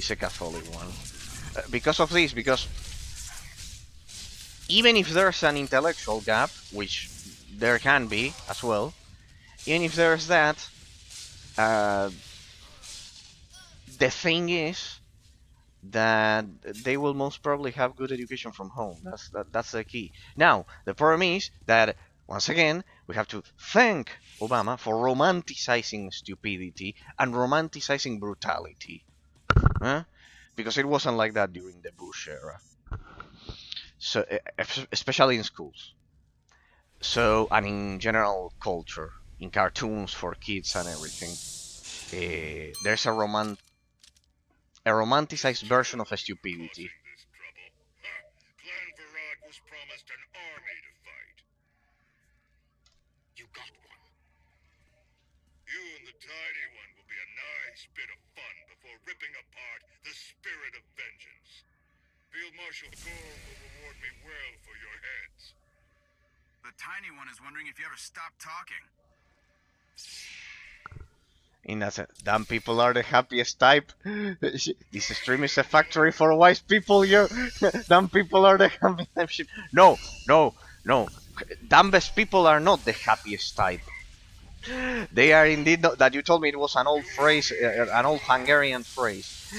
a Catholic one. Because of this, because even if there's an intellectual gap, which there can be as well, even if there's that, the thing is that they will most probably have good education from home. That's the key. Now, the problem is that, once again, we have to thank Obama for romanticizing stupidity and romanticizing brutality. Because it wasn't like that during the Bush era. So, especially in schools. So, and in general culture, in cartoons for kids and everything, there's a romanticized version of stupidity. This trouble. Clan Varad was promised an army to fight. You got one. You and the tiny one will be a nice bit of fun before ripping apart the spirit of vengeance. Field Marshal Gorm will reward me well for your heads. The tiny one is wondering if you ever stop talking. In that sense, dumb people are the happiest type. This stream is a factory for wise people, yo. Dumb people are the happiest type. No. Dumbest people are not the happiest type. They are indeed not, that you told me it was an old phrase, an old Hungarian phrase.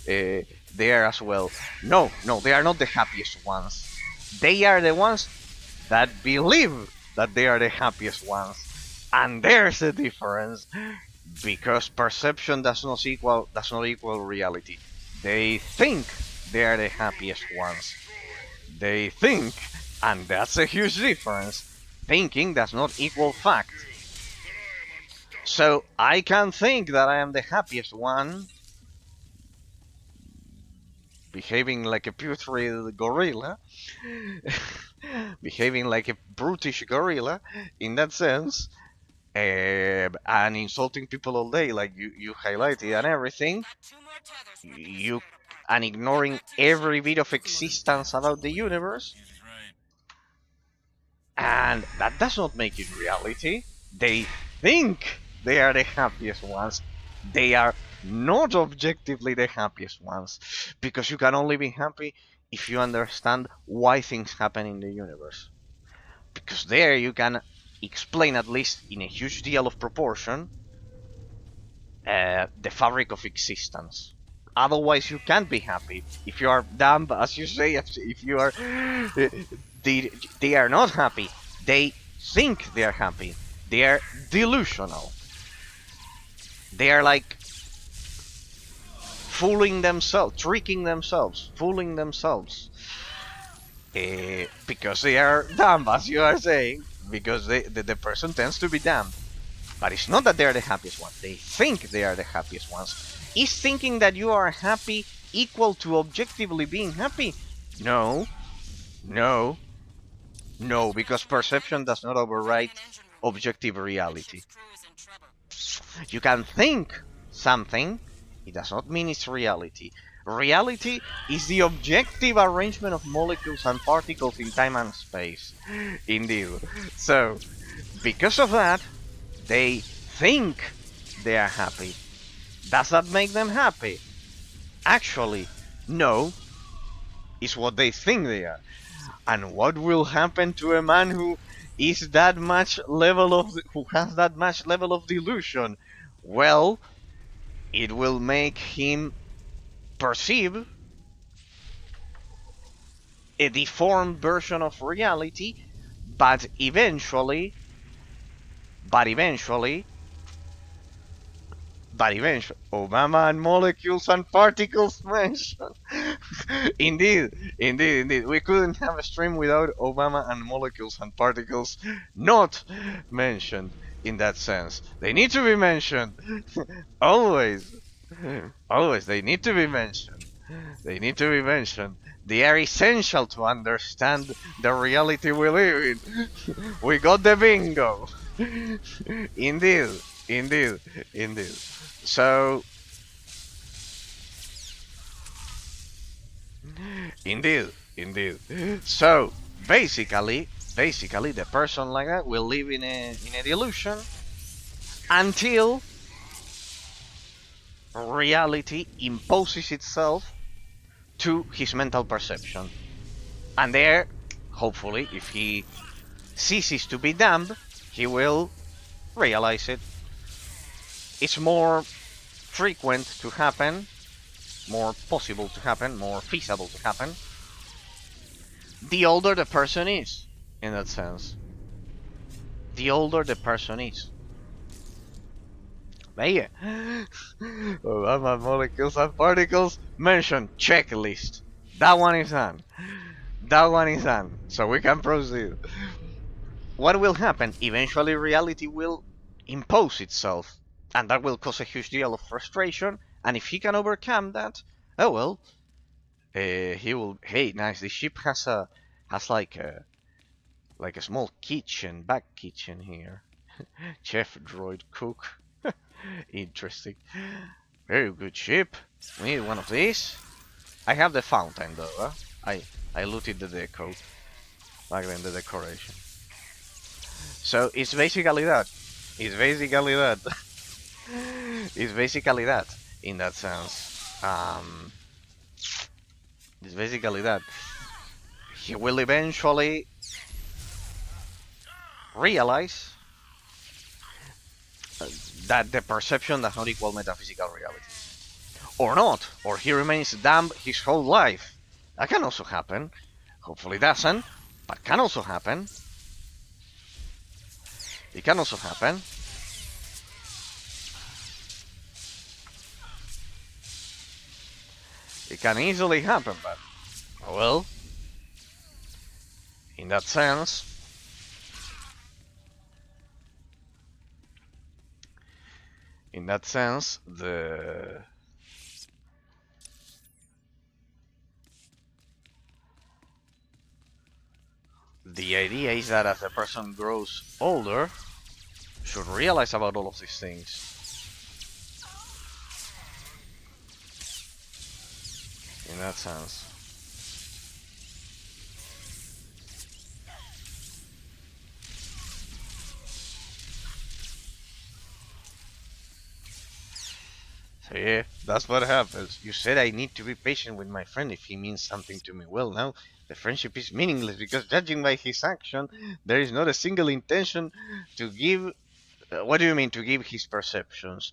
There as well. No, they are not the happiest ones. They are the ones that believe that they are the happiest ones. And there's a difference. Because perception does not equal reality. They think they are the happiest ones. They think, and that's a huge difference. Thinking does not equal fact. So I can think that I am the happiest one, behaving like a putrid gorilla, behaving like a brutish gorilla in that sense, and insulting people all day like you highlighted and everything, you and ignoring every bit of existence about the universe, and that does not make it reality. They think they are the happiest ones. They are not objectively the happiest ones, because you can only be happy if you understand why things happen in the universe. Because there you can explain, at least in a huge deal of proportion, the fabric of existence. Otherwise, you can't be happy. If you are dumb, as you say, if you are, they are not happy. They think they are happy. They are delusional. They are like fooling themselves, tricking themselves, fooling themselves. Because they are dumb, as you are saying. Because the person tends to be dumb. But it's not that they are the happiest ones. They think they are the happiest ones. Is thinking that you are happy equal to objectively being happy? No. No. No, because perception does not override objective reality. You can think something, it does not mean it's reality. Reality is the objective arrangement of molecules and particles in time and space. Indeed. So, because of that, they think they are happy. Does that make them happy? Actually, no. It's what they think they are. And what will happen to a man who is that much level of who has that much level of delusion? Well, it will make him perceive a deformed version of reality, but eventually, but eventually, Obama and molecules and particles mentioned. Indeed, indeed, indeed. We couldn't have a stream without Obama and molecules and particles not mentioned in that sense. They need to be mentioned. Always. Always, they need to be mentioned. They need to be mentioned. They are essential to understand the reality we live in. We got the bingo. Indeed, indeed, indeed. So, indeed, indeed. So, basically, the person like that will live in a delusion until reality imposes itself to his mental perception. And there, hopefully, if he ceases to be dumb, he will realize it. It's more frequent to happen, more possible to happen, more feasible to happen, the older the person is, in that sense. The older the person is. Vaya. Obama, molecules and particles mentioned checklist. That one is done. That one is done. So we can proceed. What will happen? Eventually reality will impose itself. And that will cause a huge deal of frustration. And if he can overcome that, oh well, he will. Hey, nice. The ship has like a small kitchen, back kitchen here. Chef, droid, cook. Interesting. Very good ship. We need one of these. I have the fountain though. I looted the deco back then, the decoration. So it's basically that. It's basically that. It's basically that. In that sense, it's basically that. He will eventually realize that the perception does not equal metaphysical reality. Or not. Or he remains dumb his whole life. That can also happen. Hopefully doesn't, but can also happen. It can also happen. can easily happen, but well, in that sense, the idea is that as the person grows older, should realize about all of these things. In that sense. So yeah, that's what happens. You said I need to be patient with my friend if he means something to me. Well, now the friendship is meaningless because judging by his action, there is not a single intention to give. What do you mean to give his perceptions?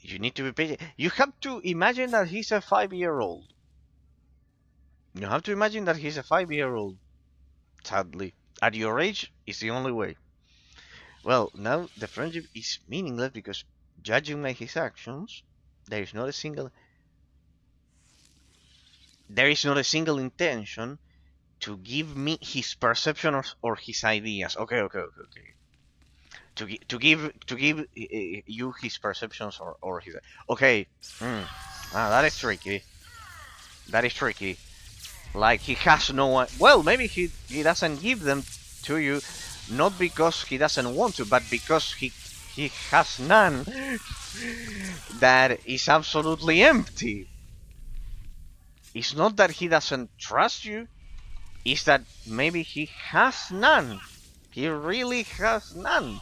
You need to be patient. You have to imagine that he's a 5-year-old. You have to imagine that he's a 5-year-old. Sadly, at your age, it's the only way. Well, now the friendship is meaningless because judging by his actions, there is not a single intention to give me his perception or his ideas. Okay. To give you his perceptions or his. Okay. That is tricky. That is tricky. Like he has no. Well, maybe he doesn't give them to you, not because he doesn't want to, but because he has none. That is absolutely empty. It's not that he doesn't trust you. It's that maybe he has none. He really has none.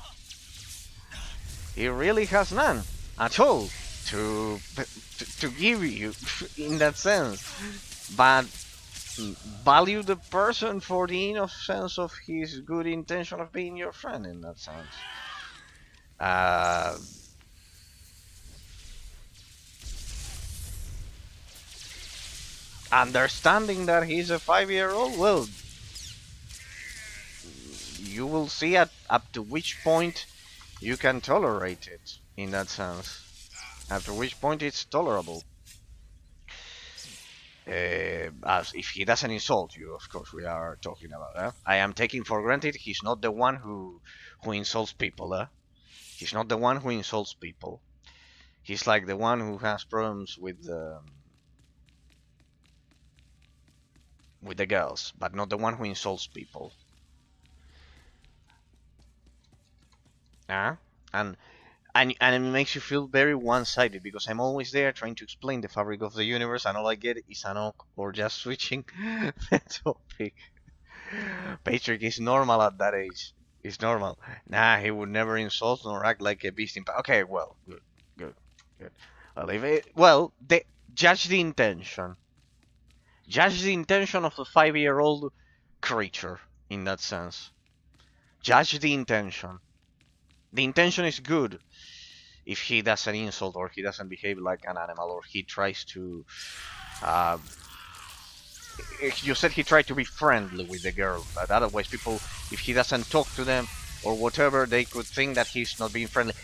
He really has none at all to give you in that sense. But value the person for the innocence of his good intention of being your friend in that sense. Understanding that he's a 5-year-old, well, you will see up to which point you can tolerate it in that sense. After which point it's tolerable. As if he doesn't insult you, of course, we are talking about. I am taking for granted he's not the one who insults people. He's not the one who insults people. He's like the one who has problems with the girls, but not the one who insults people. And it makes you feel very one-sided because I'm always there trying to explain the fabric of the universe, and all I get is an ok or just switching the topic. Patrick is normal at that age. It's normal. Nah, he would never insult nor act like a beast in. Okay, well, good. Well, judge the intention. Judge the intention of the 5-year-old creature in that sense. Judge the intention. The intention is good. If he doesn't insult or he doesn't behave like an animal or he tries to... you said he tried to be friendly with the girl, but otherwise people, if he doesn't talk to them or whatever, they could think that he's not being friendly.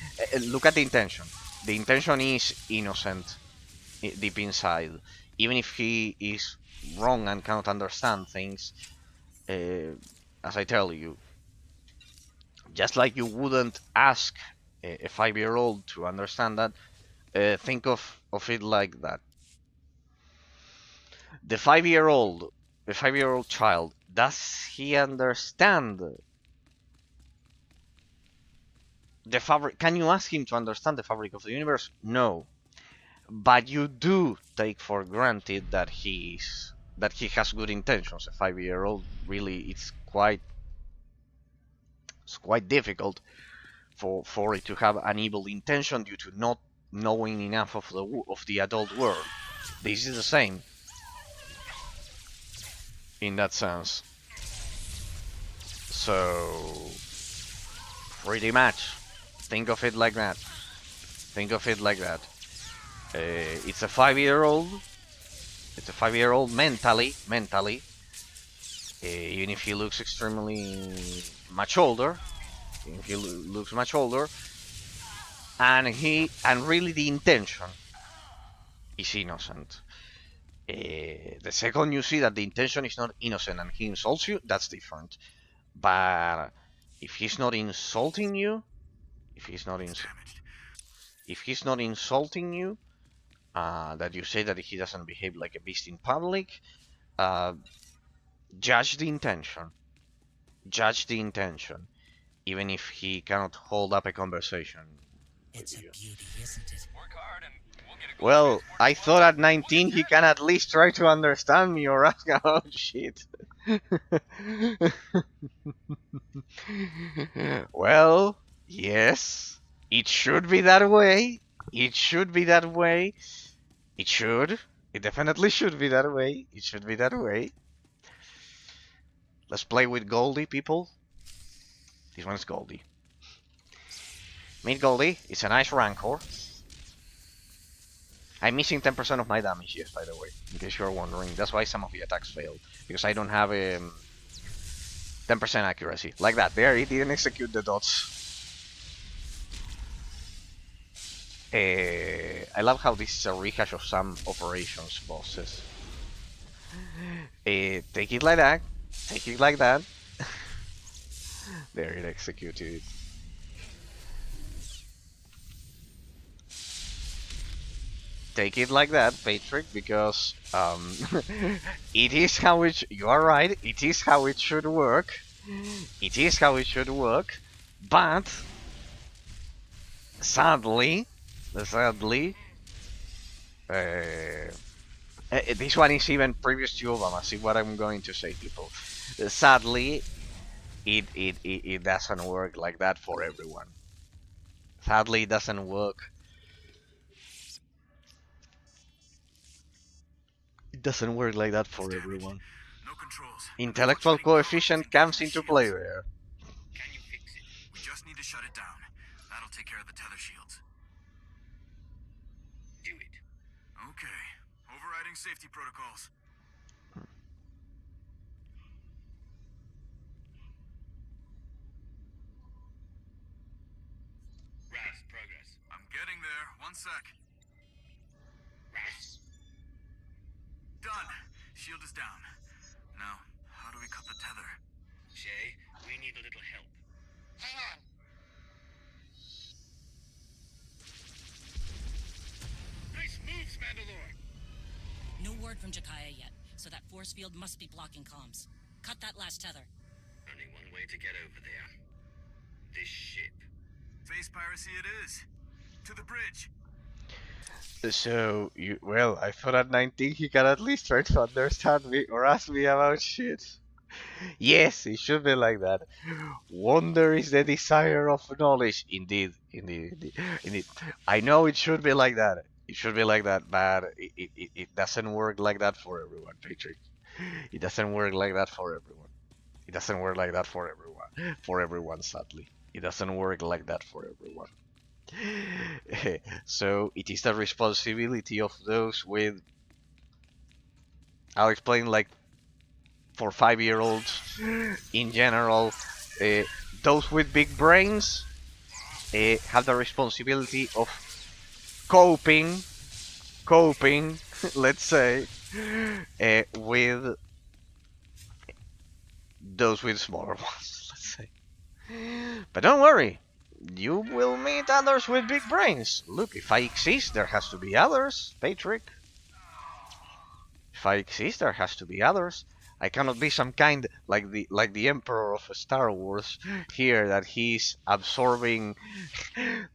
Look at the intention. The intention is innocent deep inside. Even if he is wrong and cannot understand things, as I tell you, just like you wouldn't ask a 5-year-old to understand that, think of it like that. The 5-year-old child, does he understand the fabric? Can you ask him to understand the fabric of the universe? No. But you do take for granted that he has good intentions. A 5-year-old, really, it's quite difficult for it to have an evil intention due to not knowing enough of the adult world. This is the same in that sense. So pretty much think of it like that. It's a 5-year-old. It's a 5-year-old mentally. Even if he looks extremely much older. And really the intention is innocent. The second you see that the intention is not innocent and he insults you, that's different. But if he's not insulting you, if he's not insulting you, that you say that he doesn't behave like a beast in public, judge the intention. Judge the intention, even if he cannot hold up a conversation. It's a beauty, isn't it? Well, I thought at 19 he can at least try to understand me or ask about shit. Well, yes, it should be that way. It should be that way. It should. It definitely should be that way. It should be that way. Let's play with Goldie, people. This one's Goldie. Meet Goldie. It's a nice Rancor. I'm missing 10% of my damage, yes, by the way, in case you're wondering. That's why some of the attacks failed, because I don't have 10% accuracy. Like that, there, it didn't execute the dots. I love how this is a rehash of some operations bosses. Take it like that, take it like that. There, it executed it. Take it like that, Patrick, because it is how it. You are right. It is how it should work. It is how it should work, but sadly, this one is even previous to Obama. See what I'm going to say, people. Sadly, it doesn't work like that for everyone. Sadly, it doesn't work. It doesn't work like that for everyone. No controls. Intellectual coefficient comes into play there. Can you fix it? We just need to shut it down. That'll take care of the tether shields. Do it. Okay. Overriding safety protocols. Raz, progress. I'm getting there. One sec. Raz. Done. Shield is down. Now, how do we cut the tether? Shay, we need a little help. Hang on. Nice moves, Mandalore. No word from Jakaya yet, so that force field must be blocking comms. Cut that last tether. Only one way to get over there. This ship. Face piracy it is. To the bridge. So, well, I thought at 19 he can at least try to understand me or ask me about shit. Yes, it should be like that. Wonder is the desire of knowledge. Indeed, indeed, indeed. I know it should be like that. It should be like that, but it doesn't work like that for everyone, Patrick. It doesn't work like that for everyone. It doesn't work like that for everyone. For everyone, sadly. It doesn't work like that for everyone. So it is the responsibility of those with, I'll explain, like for 5-year-olds in general, those with big brains have the responsibility of coping, let's say, with those with smaller ones, let's say. But don't worry, you will meet others with big brains. Look, if I exist, there has to be others, Patrick. If I exist, there has to be others. I cannot be some kind like the Emperor of Star Wars here, that he's absorbing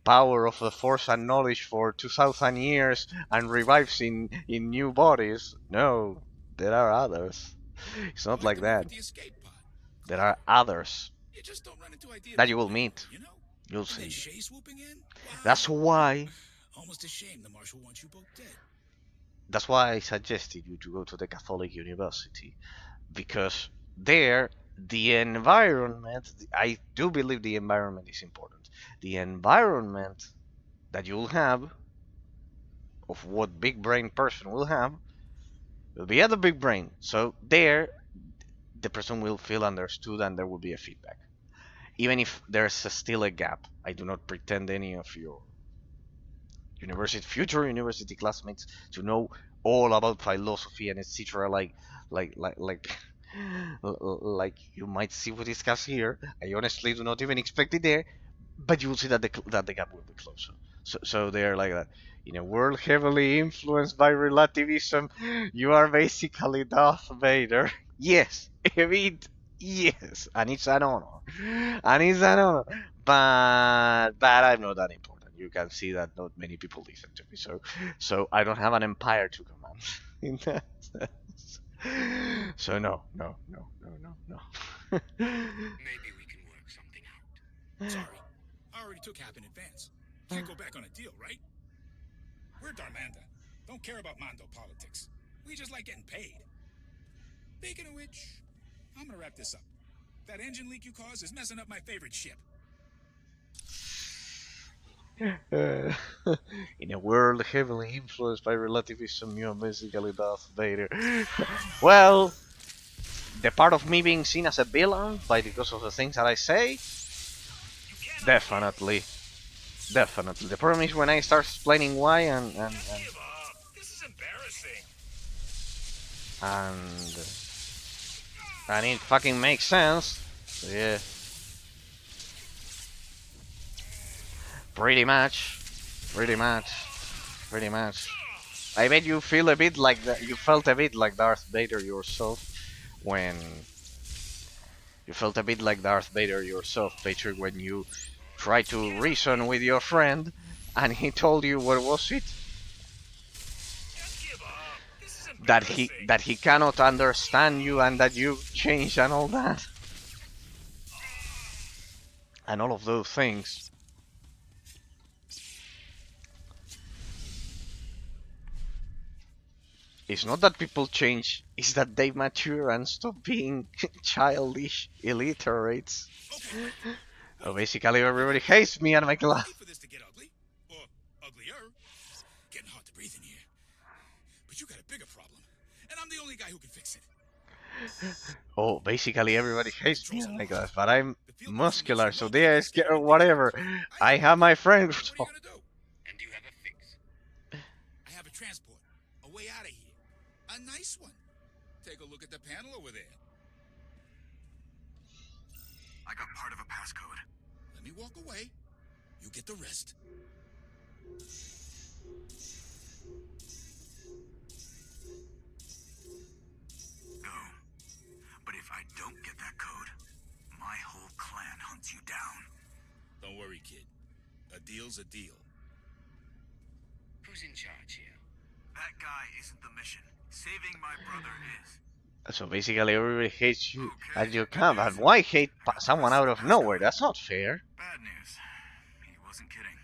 power of the Force and knowledge for 2,000 years and revives in new bodies. No, there are others. It's not like that. There are others that you will meet. You'll see. That's why. Almost a shame the Marshal wants you both dead. That's why I suggested you to go to the Catholic University, because there the environment, I do believe the environment is important. The environment that you'll have, of what big brain person will have, will be at the big brain. So there, the person will feel understood and there will be a feedback. Even if there's still a gap, I do not pretend any of your future university classmates to know all about philosophy and etc. Like like like like you might see with this cast here. I honestly do not even expect it there, but you will see that the gap will be closer. So they're like that. In a world heavily influenced by relativism, you are basically Darth Vader. Yes, a bit. Yes, and it's an honor, and it's an honor. But I'm not that important. You can see that not many people listen to me, so I don't have an empire to command in that sense. So no, no, no, no, no, no. Maybe we can work something out. Sorry. I already took half in advance. Can't go back on a deal, right? We're Darmanda. Don't care about Mondo politics. We just like getting paid. Speaking of which, I'm gonna wrap this up. That engine leak you caused is messing up my favorite ship. In a world heavily influenced by relativism, you are basically Darth Vader. Well, the part of me being seen as a villain because of the things that I say, definitely. Definitely. The problem is when I start explaining why and This is embarrassing. and it fucking makes sense. Yeah. Pretty much. Pretty much. Pretty much. I bet you feel a bit like that. You felt a bit like Darth Vader yourself when you felt a bit like Darth Vader yourself, Patrick, when you tried to reason with your friend and he told you what was it? That he cannot understand you and that you changed and all that. And all of those things. It's not that people change, it's that they mature and stop being childish illiterates. So basically everybody hates me and my class. For this to get ugly, or uglier. Getting hard to breathe in here. But you got a bigger problem, and I'm the only guy who can fix it. Oh, basically everybody hates me and my class, but I'm muscular, so they are scared or whatever. I have my friends. What are you gonna do? And do you have a fix? I have a transport, a way out of here. A nice one. Take a look at the panel over there. I got part of a passcode. Let me walk away. You get the rest. Go. But if I don't get that code, my whole clan hunts you down. Don't worry, kid. A deal's a deal. Who's in charge here? That guy isn't the mission. Saving my brother is. So basically everybody hates you as you can, but why hate someone out of nowhere? That's not fair. Bad news. He wasn't kidding.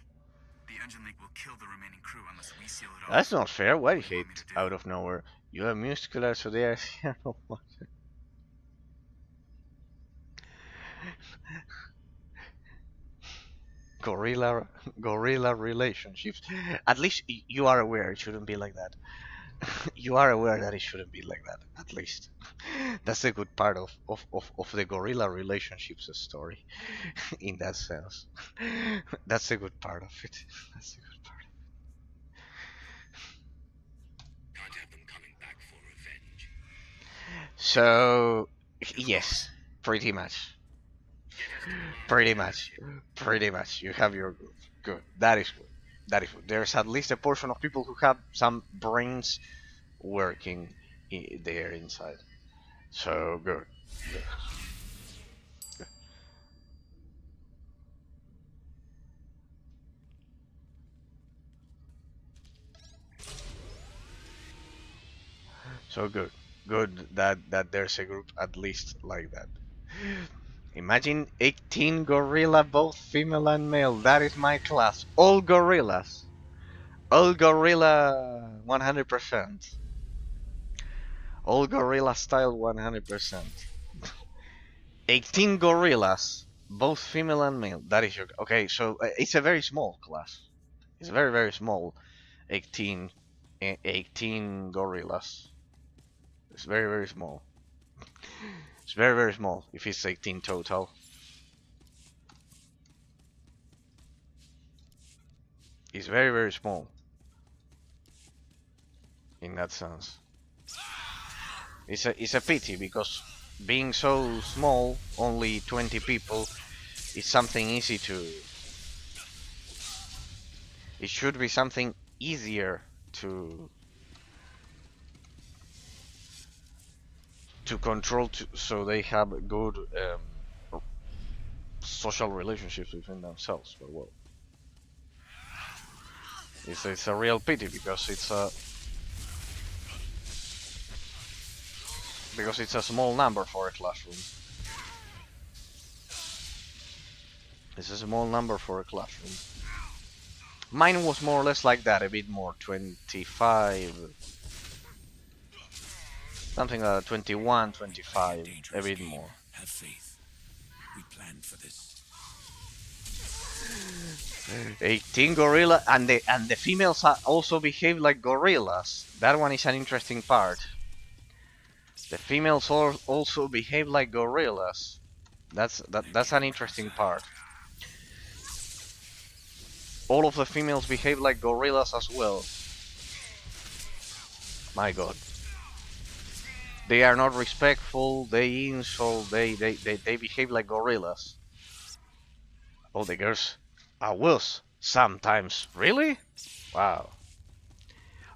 The engine leak will kill the remaining crew unless we seal it off. That's not fair. Why What do you hate want me to do? out of nowhere? You are muscular, so they are gorilla relationships. At least you are aware it shouldn't be like that. You are aware that it shouldn't be like that. At least that's a good part of the gorilla relationships story. In that sense, that's a good part of it. That's a good part. Can't have them coming back for revenge. So yes, pretty much. Pretty much. You have your group. Good. That is good. That is good. There's at least a portion of people who have some brains working there inside. So good. Good. Good. So good. Good that there's a group at least like that. Imagine 18 gorilla, both female and male. That is my class. All gorillas. All gorilla 100%. All gorilla style 100%. 18 gorillas, both female and male. That is your... Okay, so it's a very small class. It's very, very small. 18 gorillas. It's very, very small. It's very, very small if it's 18 total. It's very, very small. in that sense. It's a pity because being so small, only 20 people, is something easy to. It should be something easier to control, so they have good social relationships within themselves. But well, it's a real pity because it's a small number for a classroom. It's a small number for a classroom. Mine was more or less like that, a bit more, 25, something like 21, 25, a bit more. Have faith. We planned for this. 18 gorilla, and the females also behave like gorillas. That one is an interesting part. The females also behave like gorillas. That's an interesting part. All of the females behave like gorillas as well. My god. They are not respectful, they insult, they behave like gorillas. Oh, the girls are worse sometimes. Really? Wow.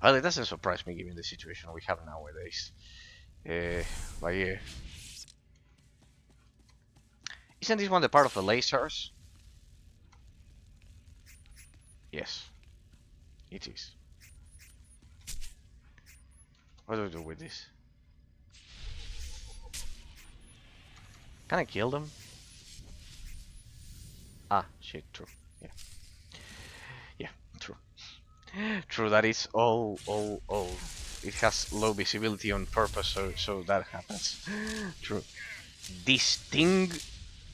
Well, it doesn't surprise me given the situation we have nowadays. But yeah. Isn't this one the part of the lasers? Yes. It is. What do we do with this? Can I kill them? Ah, shit, true. Yeah. Yeah, true. True, that is all. It has low visibility on purpose, so that happens. True.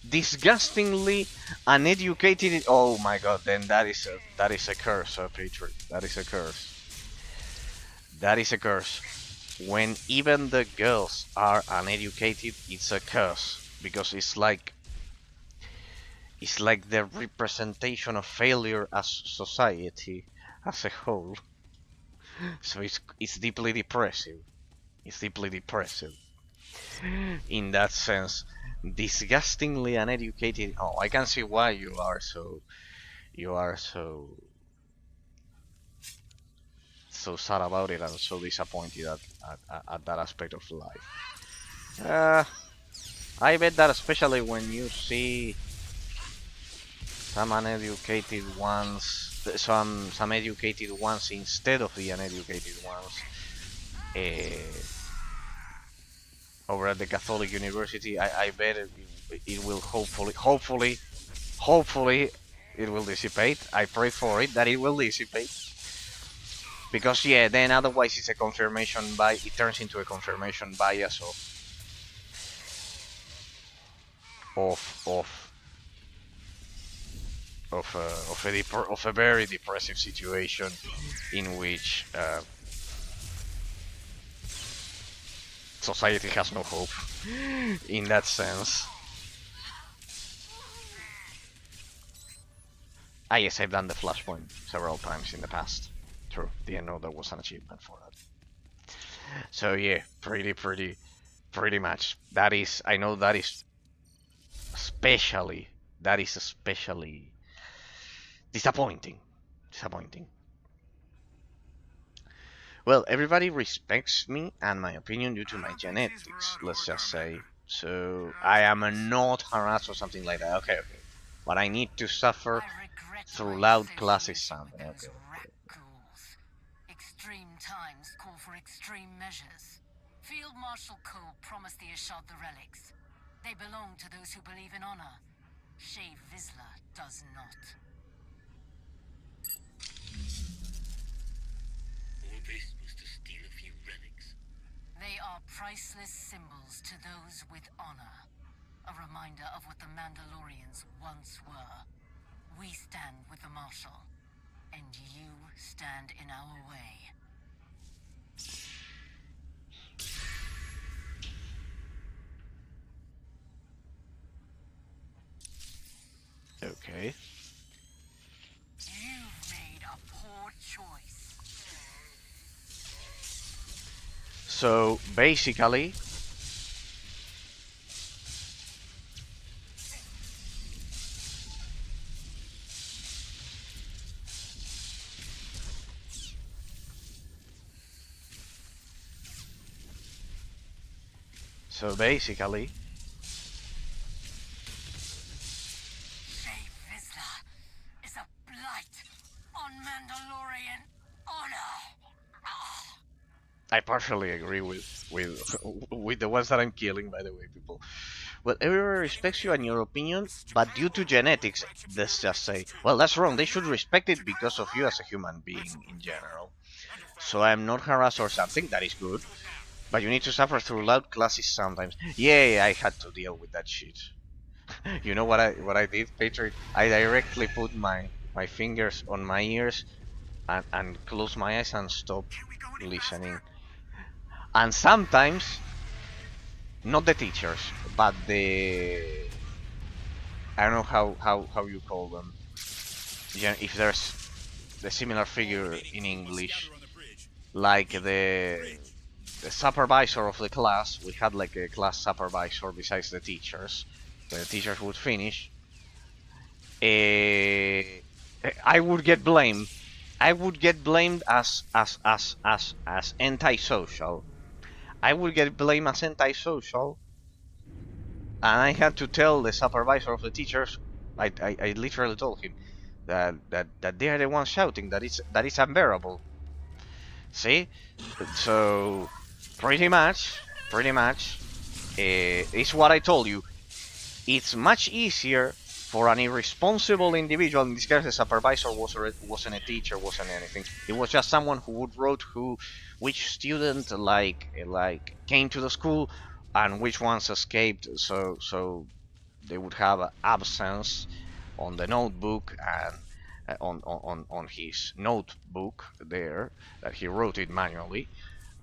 Disgustingly uneducated. Oh my god, then that is a curse, Patriot. That is a curse. That is a curse. When even the girls are uneducated, it's a curse because it's like the representation of failure as society as a whole. So it's deeply depressive. It's deeply depressive. In that sense, disgustingly uneducated. Oh, I can see why you are so sad about it and so disappointed at that aspect of life. I bet that especially when you see some uneducated ones, some educated ones instead of the uneducated ones, over at the Catholic University, I bet it will hopefully it will dissipate. I pray for it that it will dissipate. Because yeah, then otherwise it's a confirmation bias. It turns into a confirmation bias of a very depressive situation in which society has no hope. In that sense. Yes, I've done the flashpoint several times in the past. True, didn't know there was an achievement for that. So yeah, pretty much. That is, I know that is especially disappointing. Well, everybody respects me and my opinion due to my genetics, let's just say. So I am not harassed or something like that. Okay. But I need to suffer through loud classism. Okay. Extreme times call for extreme measures. Field Marshal Cole promised the Ishad the relics. They belong to those who believe in honor. Shea Vizsla does not. All this was to steal a few relics. They are priceless symbols to those with honor. A reminder of what the Mandalorians once were. We stand with the Marshal, and you stand in our way. Okay. You've made a poor choice. So basically, Is a blight on Mandalorian honor. I partially agree with with the ones that I'm killing, by the way, people. Well, everyone respects you and your opinion, but due to genetics, let's just say, well, that's wrong. They should respect it because of you as a human being in general. So I'm not harassed or something. That is good. But you need to suffer through loud classes sometimes. Yeah, I had to deal with that shit. You know what I did, Patrick? I directly put my fingers on my ears and closed my eyes and stopped listening. And sometimes, not the teachers, but the, I don't know how you call them. Yeah, if there's the similar figure in English, like the supervisor of the class. We had like a class supervisor besides the teachers. When the teachers would finish, I would get blamed. I would get blamed as antisocial. I would get blamed as antisocial, and I had to tell the supervisor of the teachers. I literally told him that they are the ones shouting that it's unbearable. See, so pretty much, it's what I told you. It's much easier for an irresponsible individual. In this case, the supervisor wasn't a teacher, wasn't anything. It was just someone who would wrote which student like came to the school and which ones escaped. So they would have an absence on the notebook and on his notebook there that he wrote it manually,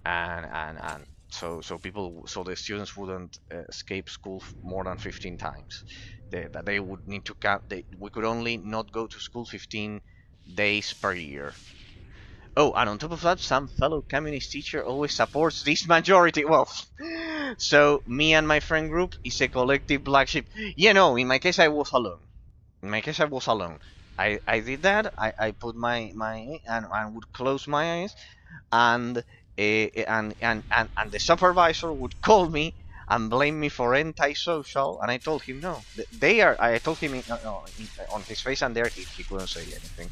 and so the students wouldn't escape school more than 15 times. They would need to count. We could only not go to school 15 days per year. Oh, and on top of that, some fellow communist teacher always supports this majority. Well, so me and my friend group is a collective black sheep. Yeah, no, in my case I was alone. I did that. I put my and would close my eyes, and and the supervisor would call me and blame me for antisocial, and I told him no. They are. I told him on his face, and there he couldn't say anything.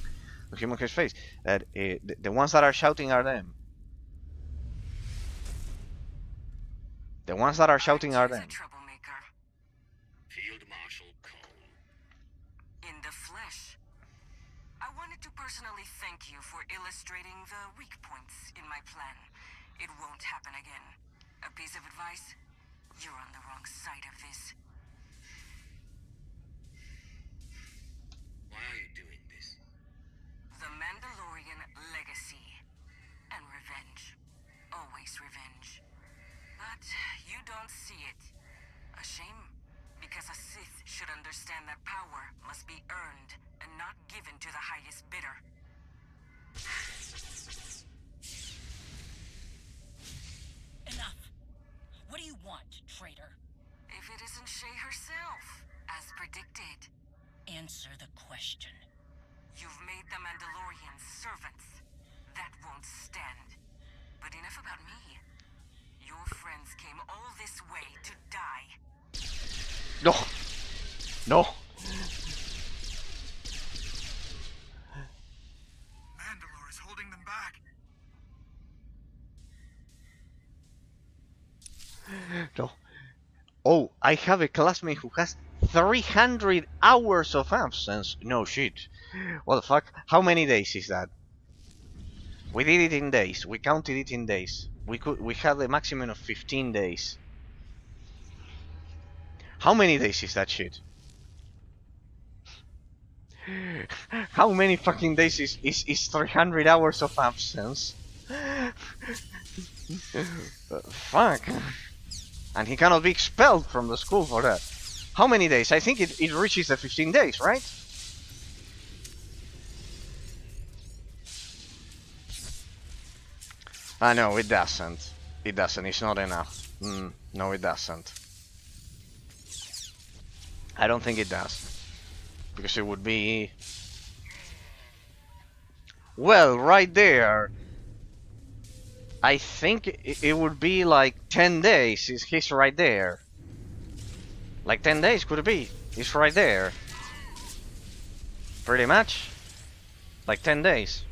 To him on his face that the ones that are shouting are them. The ones that are shouting are them. Troublemaker. Field Marshal Cole. In the flesh. I wanted to personally thank you for illustrating the weak points in my plan. It won't happen again. A piece of advice? You're on the wrong side of this. Why are you doing this? The Mandalorian legacy. And revenge. Always revenge. But you don't see it. A shame? Because a Sith should understand that power must be earned and not given to the highest bidder. Enough. What do you want, traitor? If it isn't Shay herself, as predicted. Answer the question. You've made the Mandalorians servants. That won't stand. But enough about me. Your friends came all this way to die. No. No. Mandalore is holding them back. No. Oh, I have a classmate who has 300 hours of absence. No shit. What the fuck? How many days is that? We did it in days. We counted it in days. We had a maximum of 15 days. How many days is that shit? How many fucking days is 300 hours of absence? Fuck. And he cannot be expelled from the school for that. How many days? I think it reaches the 15 days, right? No, it doesn't. It doesn't. It's not enough. No, it doesn't. I don't think it does. Because it would be... Well, right there. I think it would be like 10 days. He's right there. Like 10 days could it be? He's right there. Pretty much. Like 10 days.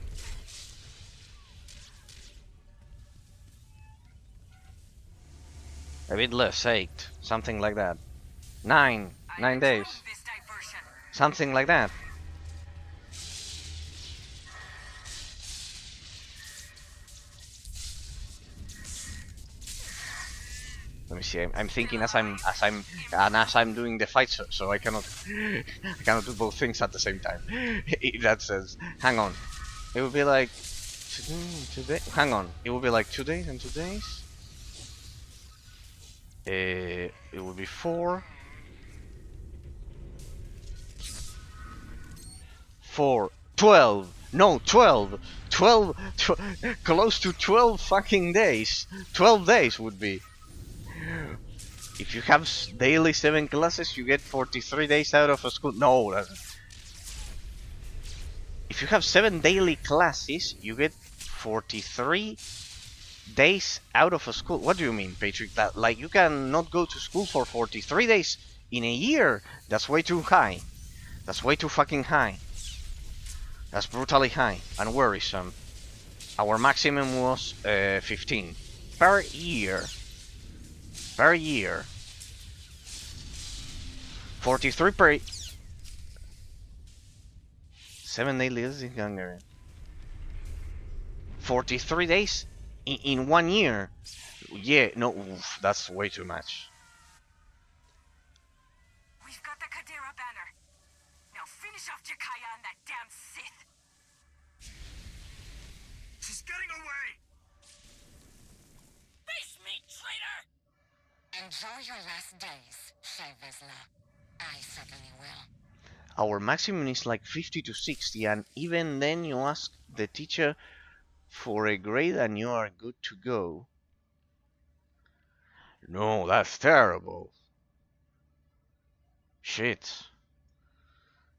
A bit less, 8. Something like that. 9 days. Something like that. Let me see. I'm thinking as I'm doing the fight, so I cannot do both things at the same time. That says, hang on. It would be like today. Hang on. It would be like 2 days and 2 days. It would be 4. 12. No, 12. 12. Close to 12 fucking days. 12 days would be. If you have daily 7 classes, you get 43 days out of a school. No, if you have 7 daily classes, you get 43 days out of a school. What do you mean, Patrick? That, like, you cannot go to school for 43 days in a year? That's way too high. That's way too fucking high. That's brutally high and worrisome. Our maximum was 15 per year. Per year. 43 per... 7 daily is in Hungary. 43 days in 1 year. Yeah, no, oof, that's way too much. We've got the Kadira banner. Now finish off Jakaya and that damn Sith. She's getting away! Face me, traitor! Enjoy your last days, Shevizla. I certainly will. Our maximum is like 50 to 60, and even then you ask the teacher for a grade and you are good to go. No, that's terrible. Shit.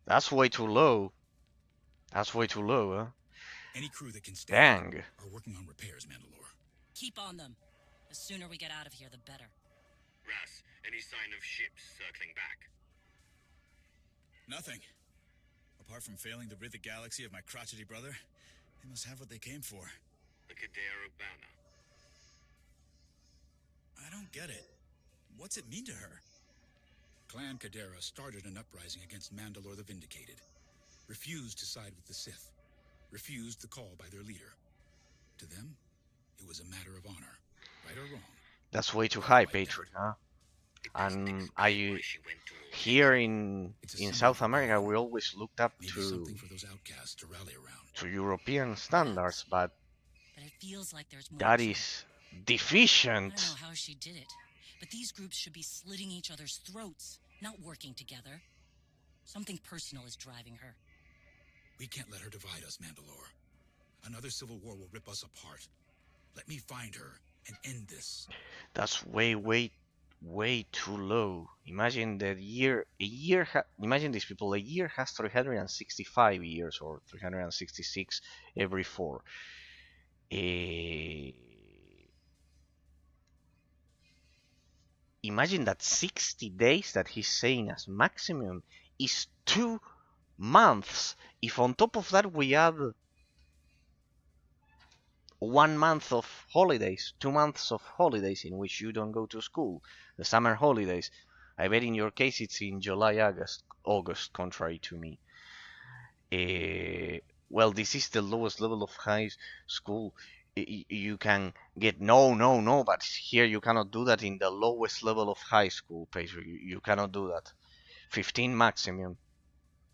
That's way too low. That's way too low, huh? Any crew that can stand Dang. are working on repairs, Mandalore. Keep on them. The sooner we get out of here, the better. Ras, any sign of ships circling back? Nothing. Apart from failing to rid the galaxy of my crotchety brother, they must have what they came for. The Kadera banner. I don't get it. What's it mean to her? Clan Kadera started an uprising against Mandalore the Vindicated. Refused to side with the Sith. Refused the call by their leader. To them, it was a matter of honor. Right or wrong. That's way too high, Patriot, huh? And here in South America, we always looked up Maybe to something for those outcasts to rally around. European standards, but But it feels like there's more that to it. is I don't deficient. know how she did it, but these groups should be slitting each other's throats, not working together. Something personal is driving her. We can't let her divide us, Mandalore. Another civil war will rip us apart. Let me find her and end this. That's way too low. Imagine that imagine these people. A year has 365 years or 366 every 4. Imagine that 60 days that he's saying as maximum is 2 months. If on top of that we add 1 month of holidays, 2 months of holidays in which you don't go to school, the summer holidays. I bet in your case it's in July, August, contrary to me. Well, this is the lowest level of high school you can get. No, but here you cannot do that in the lowest level of high school, Pedro. You cannot do that. 15 maximum.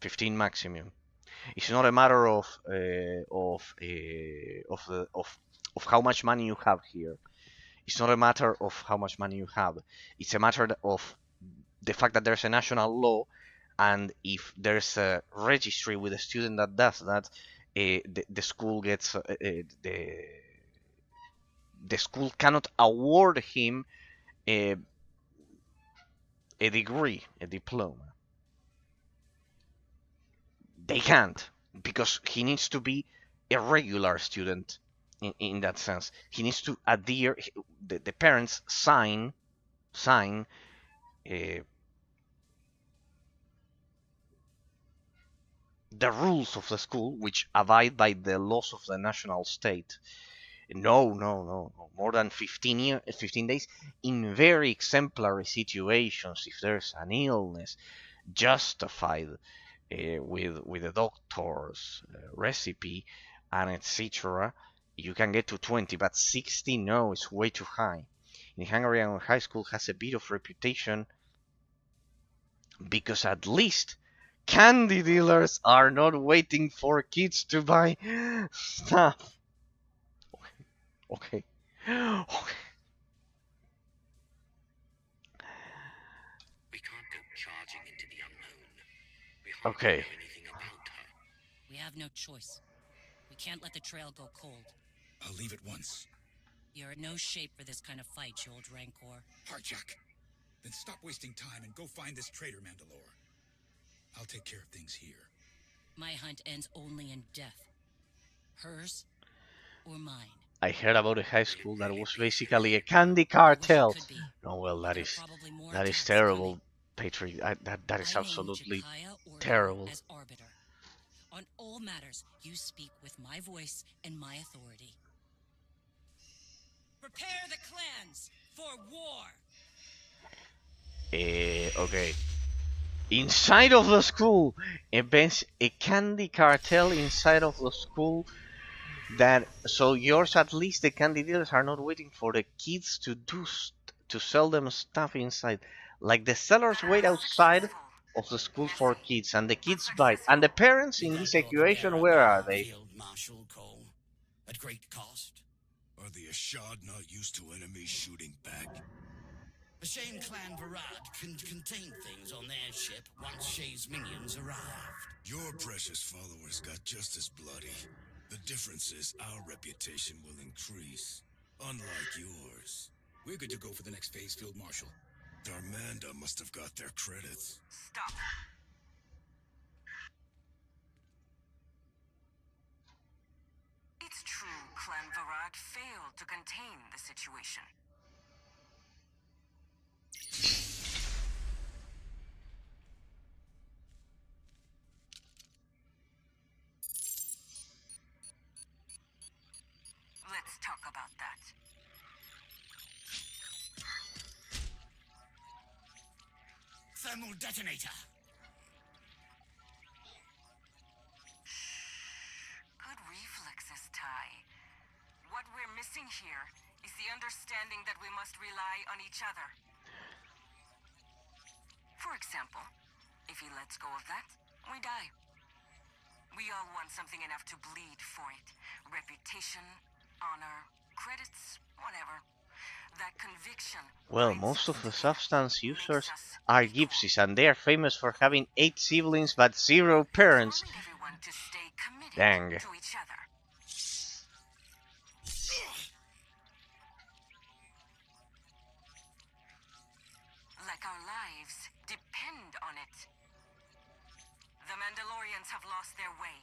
15 maximum. It's not a matter of how much money you have here. It's not a matter of how much money you have. It's a matter of the fact that there's a national law, and if there's a registry with a student that does that, the school gets the school cannot award him a, a degree, a diploma. They can't, because he needs to be a regular student in that sense. He needs to adhere, the parents sign uh, the rules of the school, which abide by the laws of the national state. No. More than 15 days in very exemplary situations. If there's an illness justified with the doctor's recipe and etc., you can get to 20, but 60, no, it's way too high. In Hungary, our high school has a bit of reputation because at least candy dealers are not waiting for kids to buy stuff. Okay. Okay. We can't go charging into the unknown. We hardly Okay. know anything about her. We have no choice. We can't let the trail go cold. I'll leave it once. You're in no shape for this kind of fight, you old rancor. Harjak. Then stop wasting time and go find this traitor, Mandalore. I'll take care of things here. My hunt ends only in death. Hers or mine. I heard about a high school that was basically a candy cartel. No, well, that is terrible, Patrick. That is absolutely terrible. As arbiter. On all matters, you speak with my voice and my authority. Prepare the clans for war. Okay. Inside of the school, a candy cartel inside of the school. That so yours, at least the candy dealers are not waiting for the kids to sell them stuff inside. Like the sellers wait outside of the school for kids, and the kids buy. And the parents in this situation, where are they? Field Marshal Cole, at great cost. Are the Ashad not used to enemies shooting back? The Shane clan Varad can contain things on their ship once Shay's minions arrived. Your precious followers got just as bloody. The difference is our reputation will increase, unlike yours. We're good to go for the next phase, Field Marshal. Darmanda must have got their credits. Stop. It's true, Clan Varad failed to contain the situation. Let's talk about that. Thermal detonator. Good reflexes, Ty. What we're missing here is the understanding that we must rely on each other. For example, if he lets go of that, we die. We all want something enough to bleed for it. Reputation, honor, credits, whatever. That conviction. Well, most of the substance users are gypsies, and they are famous for having 8 siblings but 0 parents. Everyone to stay committed Dang. to each other. Like our lives depend on it. The Mandalorians have lost their way.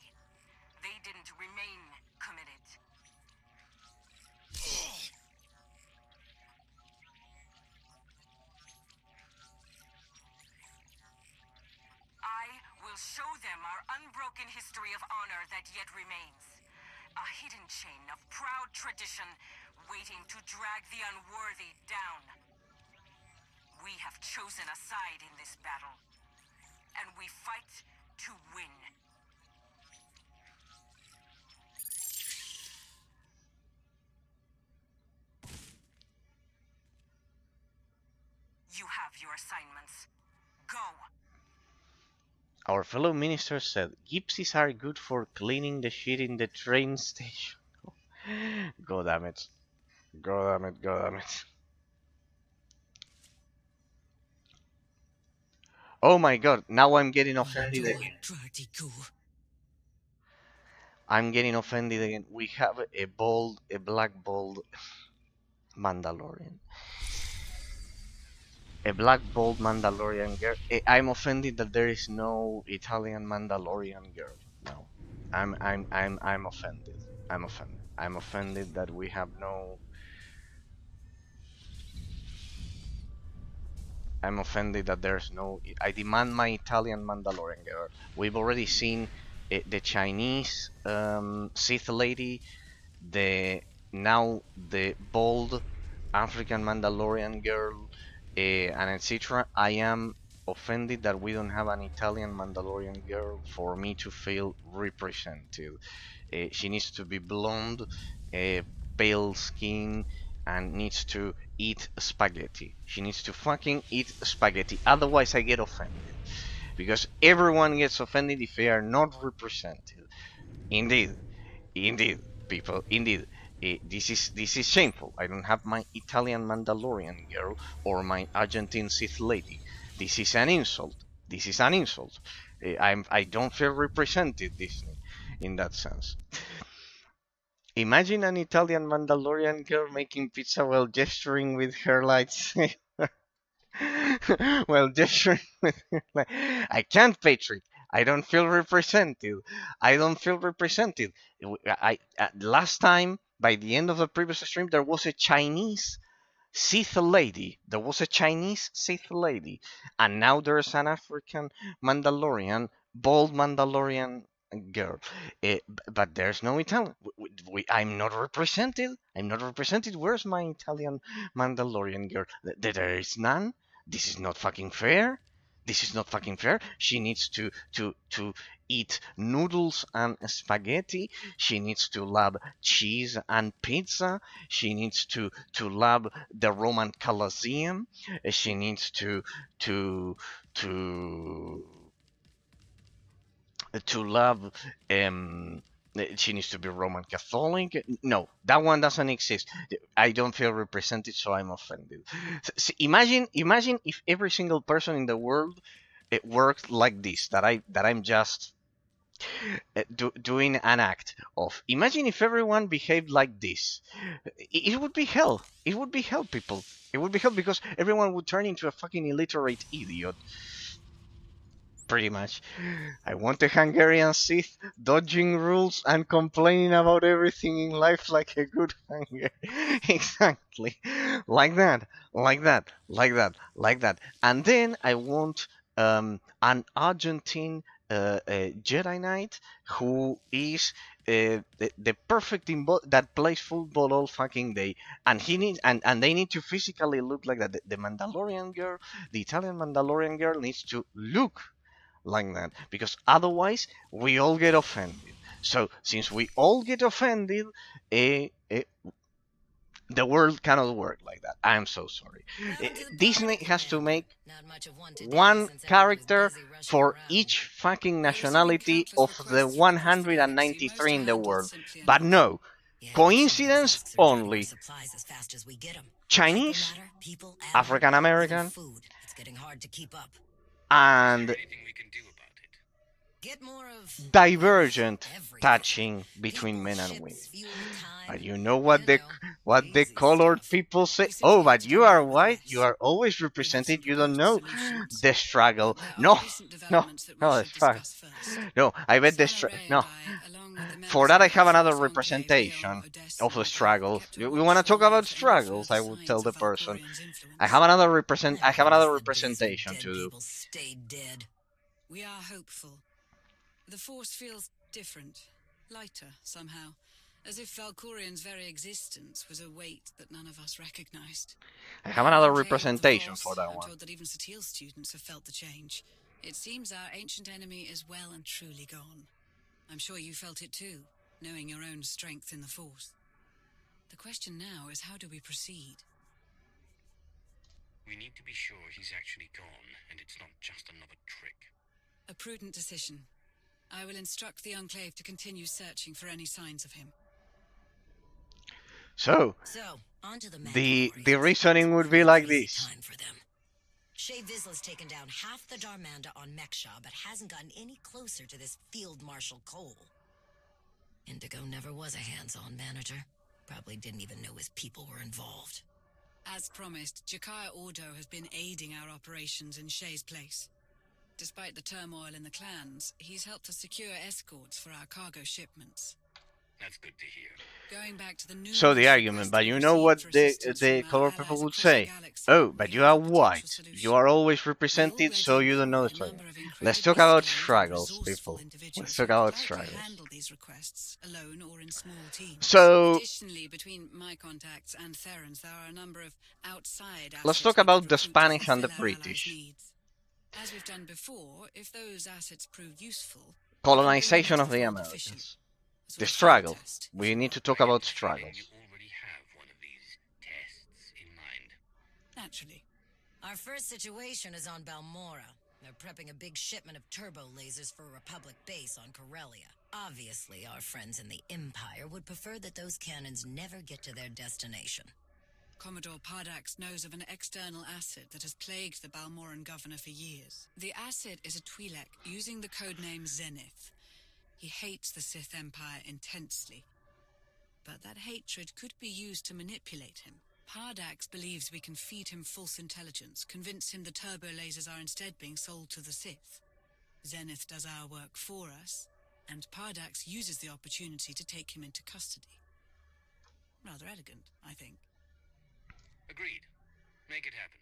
They didn't remain committed. I will show them our unbroken history of honor that yet remains. A hidden chain of proud tradition waiting to drag the unworthy down. We have chosen a side in this battle, and we fight to win. You have your assignments. Go! Our fellow minister said, gypsies are good for cleaning the shit in the train station. God damn it. God damn it, god damn it. Oh my god, now I'm getting offended again. I'm getting offended again. We have a black bold Mandalorian. A black bold Mandalorian girl. I'm offended that there is no Italian Mandalorian girl. No, I'm offended. I'm offended. I'm offended that we have no. I'm offended that there's no. I demand my Italian Mandalorian girl. We've already seen the Chinese Sith lady, the now the bold African Mandalorian girl, and etc. I am offended that we don't have an Italian Mandalorian girl for me to feel represented. She needs to be blonde, pale skin, and needs to eat spaghetti. She needs to fucking eat spaghetti. Otherwise, I get offended. Because everyone gets offended if they are not represented. Indeed, indeed, people, indeed. This is shameful. I don't have my Italian Mandalorian girl or my Argentine Sith lady. This is an insult. This is an insult. I don't feel represented, Disney, in that sense. Imagine an Italian Mandalorian girl making pizza while gesturing with her lightsaber. Well, gesturing with her I can't, Patrick. I don't feel represented. I don't feel represented. Last time, by the end of the previous stream, there was a Chinese Sith lady. There was a Chinese Sith lady, and now there's an African Mandalorian, bold Mandalorian girl. But there's no Italian. I'm not represented. I'm not represented. Where's my Italian Mandalorian girl? There is none. This is not fucking fair. This is not fucking fair. She needs to eat noodles and spaghetti. She needs to love cheese and pizza. She needs to love the Roman Colosseum. She needs to to love she needs to be Roman Catholic. No, that one doesn't exist. I don't feel represented, so I'm offended. Imagine if every single person in the world it worked like this. I'm just doing an act of. Imagine if everyone behaved like this. It would be hell. It would be hell, people. It would be hell because everyone would turn into a fucking illiterate idiot. Pretty much. I want a Hungarian Sith dodging rules and complaining about everything in life like a good Hungarian. Exactly. Like that. Like that. Like that. Like that. And then I want an Argentine Jedi Knight who is the perfect that plays football all fucking day, and he needs and they need to physically look like that. The Mandalorian girl, the Italian Mandalorian girl, needs to look like that because otherwise we all get offended. So since we all get offended, the world cannot work like that. I'm so sorry. Disney has to make one character for each fucking nationality of the 193 in the world. But no, coincidence only. Chinese, African American, and divergent touching between men and women. But you know what the colored people say? Oh, but you are white. You are always represented. You don't know the struggle. No, the struggle. No, I bet the struggle. No. For that, I have another representation of the struggle. We want to talk about struggles. I would tell the person. I have another representation to do. We are hopeful. The Force feels different, lighter somehow, as if Valkorian's very existence was a weight that none of us recognized. I have another representation for that one. I'm told that even SWTOR students have felt the change. It seems our ancient enemy is well and truly gone. I'm sure you felt it too, knowing your own strength in the Force. The question now is, how do we proceed? We need to be sure he's actually gone, and it's not just another trick. A prudent decision. I will instruct the Enclave to continue searching for any signs of him. So on to the reasoning would be like this. Shae Vizsla's taken down half the Darmanda on Meksha, but hasn't gotten any closer to this Field Marshal Cole. Indigo never was a hands-on manager. Probably didn't even know his people were involved. As promised, Jakaya Ordo has been aiding our operations in Shay's place. Despite the turmoil in the clans, he's helped us secure escorts for our cargo shipments. That's good to hear. Going back to the So the numerous argument, requests but we you know received what for the assistance from our color allies people would across the say? galaxy, Oh, we but you have are a potential white. solution. You are always We represented, so already you don't know the employ a struggle. number of Let's incredibly talk about skilled and struggles, resourceful people. individuals Let's talk who would about like to struggles. handle these requests alone or in small teams. So Additionally, between my contacts and Theron's, there are a number of outside let's assets talk we could about the recruit to Spanish and the fulfill our allies' British. needs. As we've done before, if those assets prove useful, Colonization of the field Americas. efficient. As The a struggle. field test, We if need you to will. talk I get about the feeling struggles. you already have one of these tests in mind. Naturally. Our first situation is on Balmora. They're prepping a big shipment of turbo lasers for a Republic base on Corellia. Obviously, our friends in the Empire would prefer that those cannons never get to their destination. Commodore Pardax knows of an external asset that has plagued the Balmoran governor for years. The asset is a Twi'lek using the codename Zenith. He hates the Sith Empire intensely, but that hatred could be used to manipulate him. Pardax believes we can feed him false intelligence, convince him the turbo lasers are instead being sold to the Sith. Zenith does our work for us, and Pardax uses the opportunity to take him into custody. Rather elegant, I think. Agreed. Make it happen.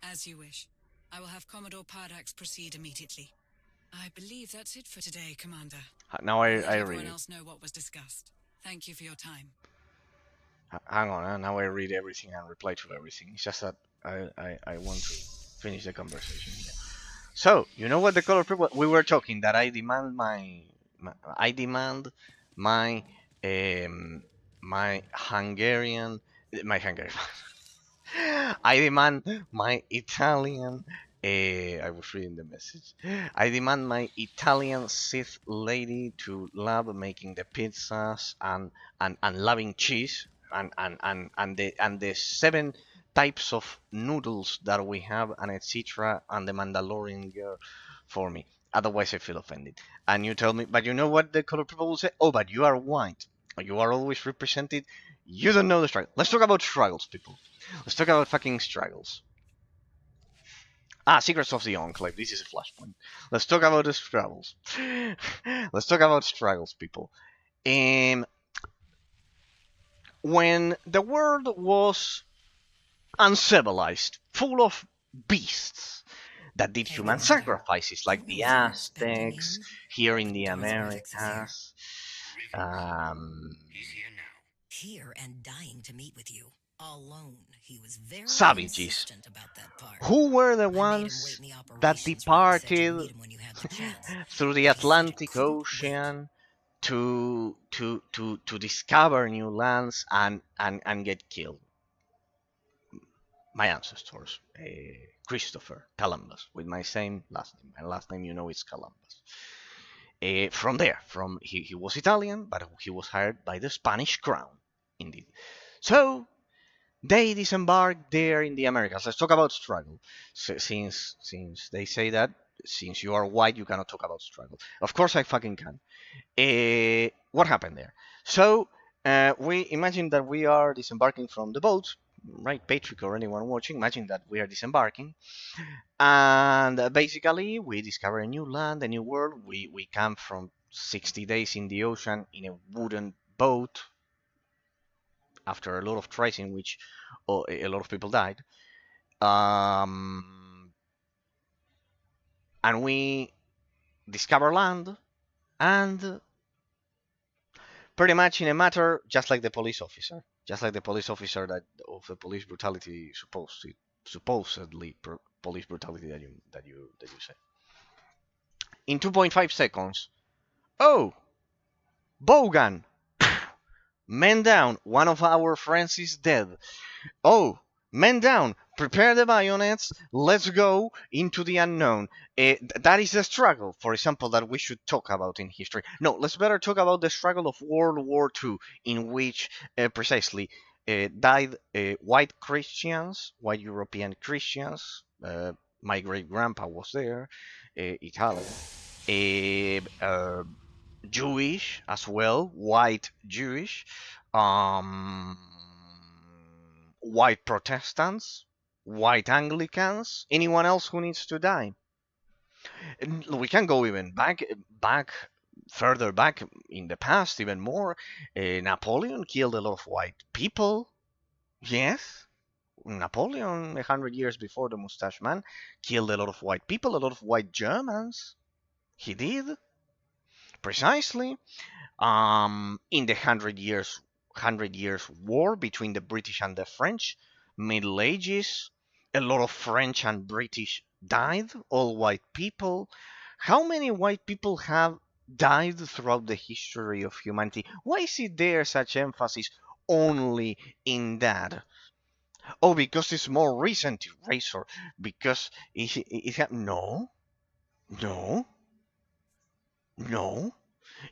As you wish. I will have Commodore Pardax proceed immediately. I believe that's it for today, Commander. Now I I'll let read everyone it. else know what was discussed. Thank you for your time. Hang on, now I read everything and reply to everything. It's just that I want to finish the conversation here. So, you know what the color people we were talking that I demand my my Hungarian I demand my Italian. I was reading the message. I demand my Italian Sith lady to love making the pizzas and loving cheese and the 7 types of noodles that we have and etc. and the Mandalorian girl for me. Otherwise, I feel offended. And you tell me, but you know what the color people will say? Oh, but you are white. You are always represented. You don't know the struggle. Let's talk about struggles, people. Let's talk about fucking struggles. Secrets of the Enclave. This is a flashpoint. Let's talk about the struggles. Let's talk about struggles, people. When the world was uncivilized, full of beasts that did human sacrifices, like the Aztecs here in the Americas. He's here now. Here and dying to meet with you. Alone. He was very Savages. insistent about that part. Who were the I made him ones wait in the that operations room and said you'd departed meet him when you had the chance. through the But he said it Atlantic couldn't Ocean to discover new lands and get killed? My ancestors, Christopher Columbus, with my same last name. My last name, you know, is Columbus. From he was Italian, but he was hired by the Spanish crown, indeed. So they disembarked there in the Americas. Let's talk about struggle. So, since they say that since you are white, you cannot talk about struggle. Of course, I fucking can. What happened there? So we imagine that we are disembarking from the boat, right? Patrick or anyone watching, imagine that we are disembarking, and basically we discover a new land, a new world. We come from 60 days in the ocean in a wooden boat after a lot of tries in which a lot of people died. And we discover land, and pretty much in a matter, just like the police officer, that of the police brutality, supposedly police brutality that you say. In 2.5 seconds, oh, Bogan, men down, one of our friends is dead. Oh, men down, prepare the bayonets, let's go into the unknown. That is the struggle, for example, that we should talk about in history. No, let's better talk about the struggle of World War II, in which precisely died white Christians, white European Christians. My great grandpa was there, Italian. Jewish as well, white Jewish, um, white Protestants, white Anglicans, anyone else who needs to die. We can go even back, further back in the past, even more. Napoleon killed a lot of white people. Yes, Napoleon, 100 years before the Mustache Man, killed a lot of white people, a lot of white Germans. He did precisely. In the hundred years war between the British and the French, Middle Ages, a lot of French and British died, all white people. How many white people have died throughout the history of humanity? Why is it there such emphasis only in that? Oh, because it's more recent, Razor. Because no, no, no.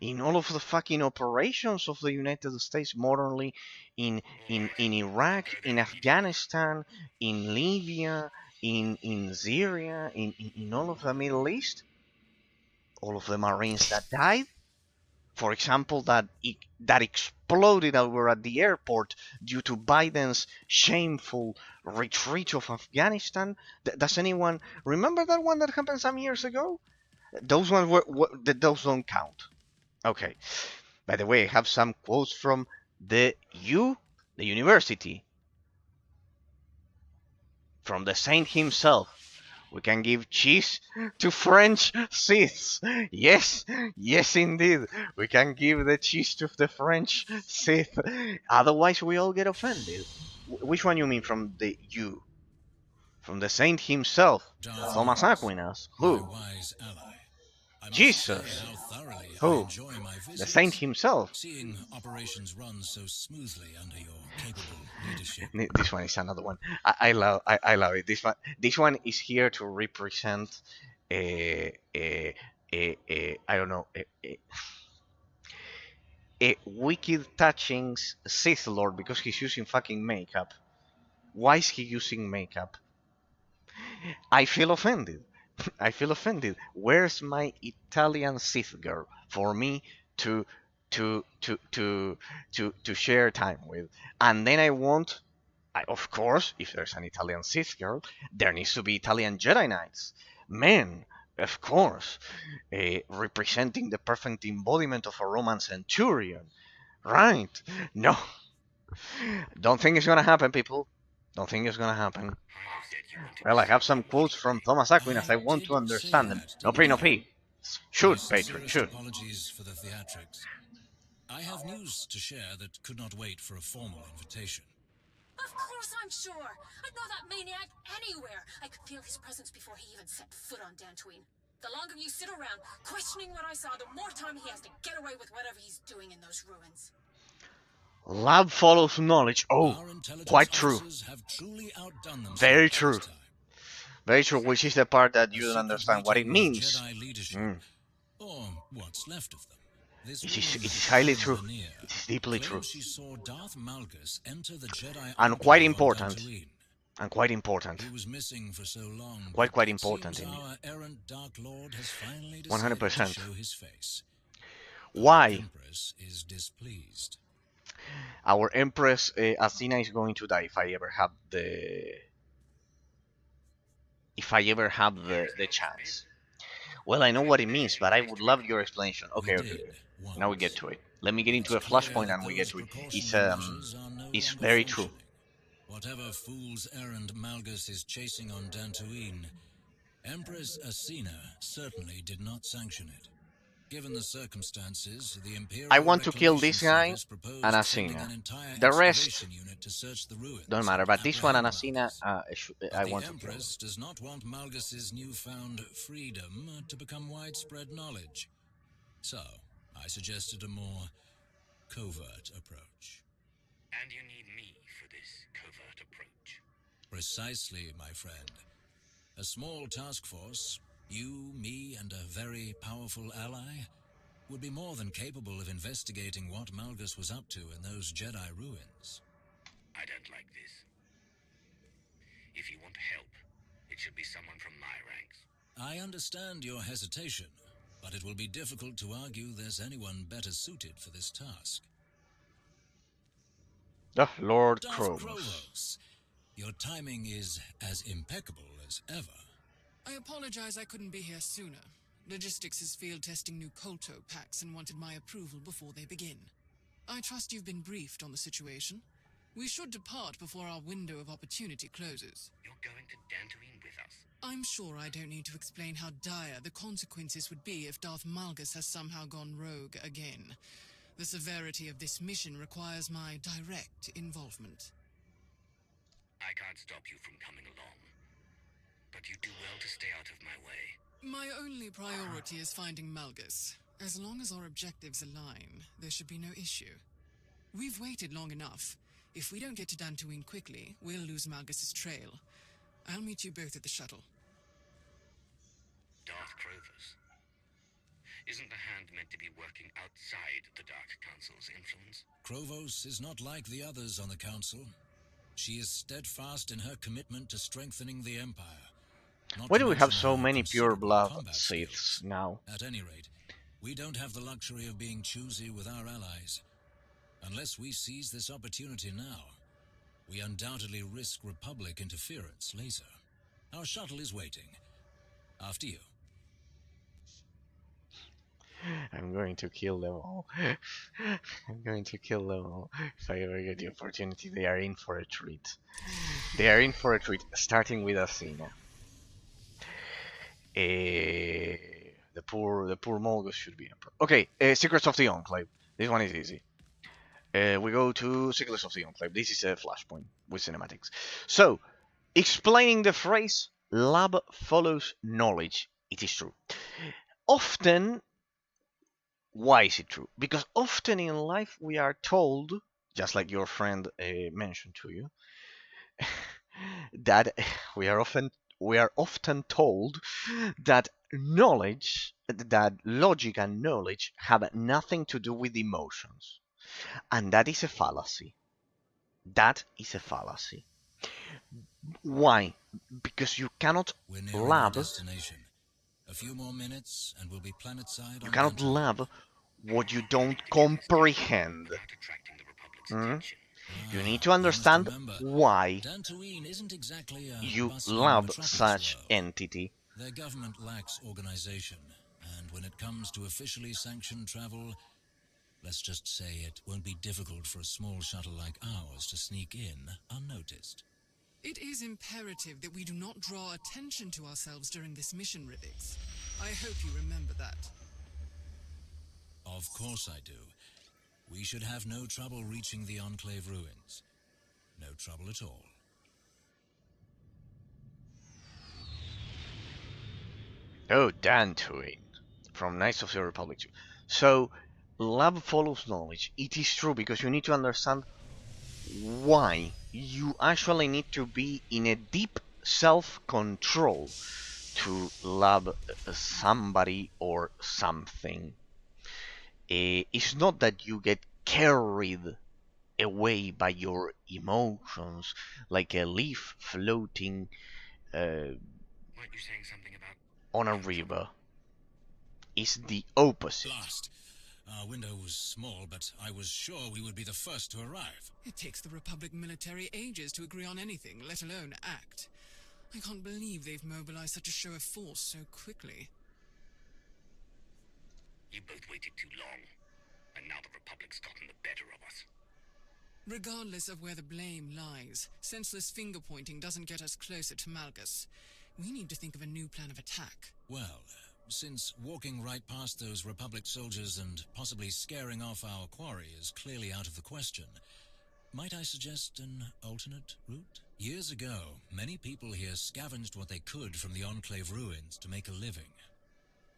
In all of the fucking operations of the United States modernly, in Iraq, in Afghanistan, in Libya, in Syria, in all of the Middle East, all of the Marines that died, for example, that exploded over at the airport due to Biden's shameful retreat of Afghanistan. Does anyone remember that one that happened some years ago? Those ones those don't count. Okay. By the way, I have some quotes from the university, from the saint himself. We can give cheese to French Siths. Yes, yes, indeed. We can give the cheese to the French Sith. Otherwise, we all get offended. Which one you mean from the you? From the saint himself, Thomas Aquinas. Who? Jesus. Who? The saint himself. Seeing operations run so smoothly under your capable leadership. This one is another one. I love it. This one is here to represent I don't know, a wicked touching Sith Lord because he's using fucking makeup. Why is he using makeup? I feel offended. I feel offended. Where's my Italian Sith girl for me to share time with? And then I want, of course, if there's an Italian Sith girl, there needs to be Italian Jedi Knights. Men, of course, representing the perfect embodiment of a Roman centurion. Right? No. Don't think it's gonna happen, people. Don't think it's gonna happen. Well, I have some quotes from Thomas Aquinas. I want to understand them. No pre, no fee. Shoot, patron, shoot. Apologies for the theatrics. I have news to share that could not wait for a formal invitation. Of course I'm sure. I'd know that maniac anywhere. I could feel his presence before he even set foot on Dantooine. The longer you sit around questioning what I saw, the more time he has to get away with whatever he's doing in those ruins. Love follows knowledge. Oh, quite true. Very true. Very true, which is the part that you don't understand what it means. Or what's left of them. It is highly true. It is deeply true. And quite important. And quite important. He was missing for so long. Quite important indeed. 100%. Why? Is displeased. Our Empress Athena is going to die if I ever have the chance. Well, I know what it means, but I would love your explanation. Okay. Now we get to it. Let me get into a flashpoint and we get to it. It's very true. Whatever fool's errand Malgus is chasing on Dantooine, Empress Athena certainly did not sanction it. Given the circumstances, the Imperial I want to kill this guy and Athena. The rest don't matter, but this one and Athena, I want to kill. The Empress does not want Malgus's newfound freedom to become widespread knowledge. So, I suggested a more covert approach. And you need me for this covert approach. Precisely, my friend. A small task force, you, me, and a very powerful ally, would be more than capable of investigating what Malgus was up to in those Jedi ruins. I don't like this. If you want help, it should be someone from my ranks. I understand your hesitation, but it will be difficult to argue there's anyone better suited for this task. Oh, Lord Darth Chromos. Krovos, your timing is as impeccable as ever. I apologize I couldn't be here sooner. Logistics is field testing new kotor packs and wanted my approval before they begin. I trust you've been briefed on the situation. We should depart before our window of opportunity closes. You're going to Dantooine with us? I'm sure I don't need to explain how dire the consequences would be if Darth Malgus has somehow gone rogue again. The severity of this mission requires my direct involvement. I can't stop you from coming along, but you do well to stay out of my way. My only priority is finding Malgus. As long as our objectives align, there should be no issue. We've waited long enough. If we don't get to Dantooine quickly, we'll lose Malgus's trail. I'll meet you both at the shuttle. Darth Krovos. Isn't the Hand meant to be working outside the Dark Council's influence? Krovos is not like the others on the Council. She is steadfast in her commitment to strengthening the Empire. Why do we have so many pure blood Siths now? At any rate, we don't have the luxury of being choosy with our allies. Unless we seize this opportunity now, we undoubtedly risk Republic interference later. Our shuttle is waiting. After you. I'm going to kill them all. I'm going to kill them all. If I ever get the opportunity, they are in for a treat. They are in for a treat, starting with Athena. The poor Molgus should be emperor. Okay, Secrets of the Enclave. This one is easy. We go to Secrets of the Enclave. This is a flashpoint with cinematics. So, explaining the phrase "lab follows knowledge." It is true. Often, why is it true? Because often in life we are told, just like your friend mentioned to you, that we are often told that knowledge, that logic and knowledge have nothing to do with emotions. And that is a fallacy. That is a fallacy. Why? Because you cannot lab. Destination. A few more minutes and we'll be planetside. You cannot lab what you don't comprehend. You need to understand why you love such entity. Their government lacks organization, and when it comes to officially sanctioned travel, let's just say it won't be difficult for a small shuttle like ours to sneak in unnoticed. It is imperative that we do not draw attention to ourselves during this mission, Rivix. I hope you remember that. Of course I do. We should have no trouble reaching the Enclave ruins. No trouble at all. Oh, Dantooine. From Knights of the Old Republic 2. So, lab follows knowledge. It is true, because you need to understand why. You actually need to be in a deep self-control to lab somebody or something. It's not that you get carried away by your emotions like a leaf floating Weren't you saying something about on a river. It's the opposite. Blast. Our window was small, but I was sure we would be the first to arrive. It takes the Republic military ages to agree on anything, let alone act. I can't believe they've mobilized such a show of force so quickly. You both waited too long, and now the Republic's gotten the better of us. Regardless of where the blame lies, senseless finger-pointing doesn't get us closer to Malgus. We need to think of a new plan of attack. Well, since walking right past those Republic soldiers and possibly scaring off our quarry is clearly out of the question, might I suggest an alternate route? Years ago, many people here scavenged what they could from the Enclave ruins to make a living.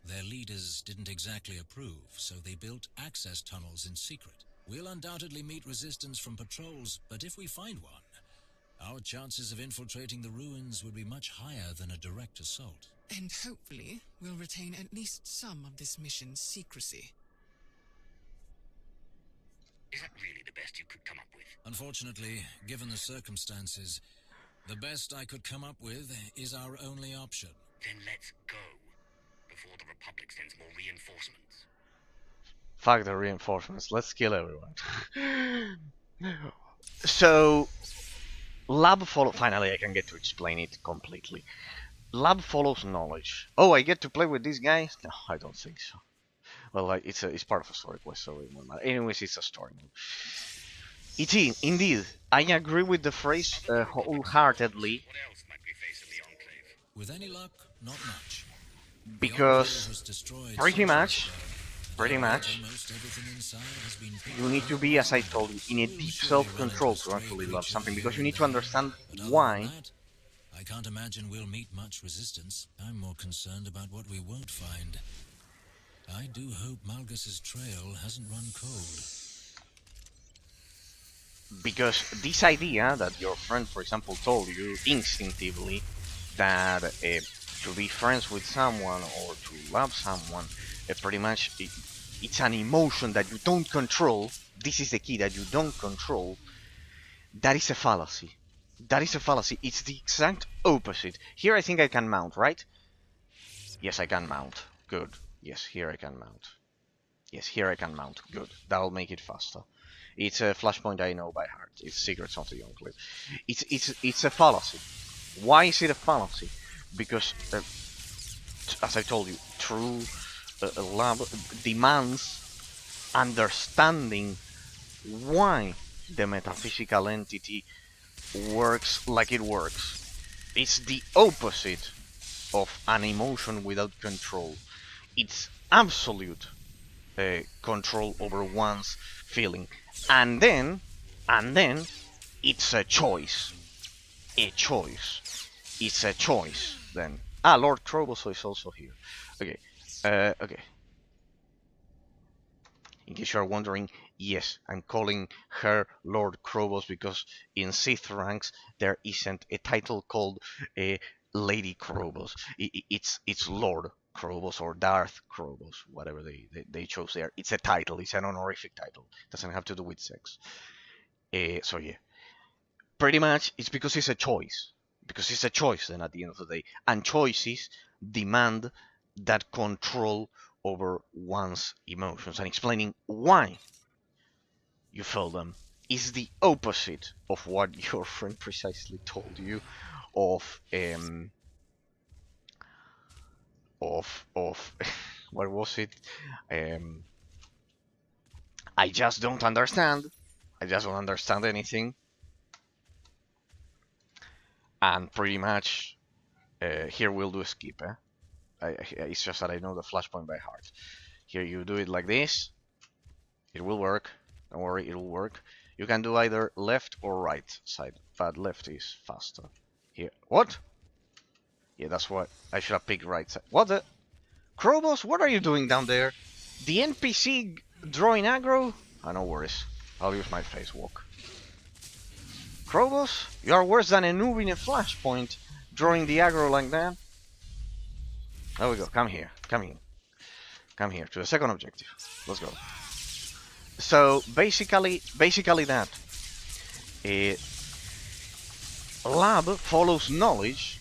Their leaders didn't exactly approve, so they built access tunnels in secret. We'll undoubtedly meet resistance from patrols, but if we find one, our chances of infiltrating the ruins would be much higher than a direct assault. And hopefully, we'll retain at least some of this mission's secrecy. Is that really the best you could come up with? Unfortunately, given the circumstances, the best I could come up with is our only option. Then let's go, before the Republic sends more reinforcements. Fuck the reinforcements, let's kill everyone. So lab follow. Finally, I can get to explain it completely. Lab follows knowledge. Oh, I get to play with these guys? No, I don't think so. Well, it's part of a story quest, so it won't matter. Anyways, it's a story mode. It is indeed. I agree with the phrase wholeheartedly. What else might we face in the Enclave? With any luck, not much. The Enclave Because was destroyed pretty centuries much, ago, and almost everything inside has been you need to be, as I told you, in a deep self-control to actually love something, because you need to understand why. I can't imagine we'll meet much resistance. I'm more concerned about what we won't find. I do hope Malgus's trail hasn't run cold. Because this idea that your friend, for example, told you instinctively that to be friends with someone or to love someone, pretty much it's an emotion that you don't control. This is the key, that you don't control. That is a fallacy. That is a fallacy. It's the exact opposite. Here I think I can mount, right? Yes, I can mount. Good. Yes, here I can mount. Yes, here I can mount. Good. That'll make it faster. It's a flashpoint I know by heart. It's Secrets of the Enclave. It's a fallacy. Why is it a fallacy? Because, as I told you, true love demands understanding why the metaphysical entity works like it works. It's the opposite of an emotion without control. It's absolute control over one's feeling. And then it's a choice. A choice. It's a choice then. Ah, Lord Kroboso is also here. Okay. Okay. In case you are wondering, yes, I'm calling her Lord Krobos because in Sith ranks there isn't a title called Lady Krobos. It's Lord Krobos or Darth Krobos, whatever they chose there. It's a title. It's an honorific title. It doesn't have to do with sex. So yeah, pretty much it's because it's a choice. Because it's a choice then at the end of the day. And choices demand that control over one's emotions, and explaining why you feel them is the opposite of what your friend precisely told you of what was it? I just don't understand. I just don't understand anything. And pretty much here we'll do a skip. It's just that I know the flashpoint by heart. Here you do it like this. It will work. Don't worry, it will work. You can do either left or right side, but left is faster. Here. What? Yeah, that's what I should have picked right side. What the? Krobos, what are you doing down there? The NPC drawing aggro? Ah, no worries. I'll use my face walk. Krobos, you are worse than a noob in a flashpoint, drawing the aggro like that. There we go. Come here. Come here. Come here to the second objective. Let's go. So basically that lab follows knowledge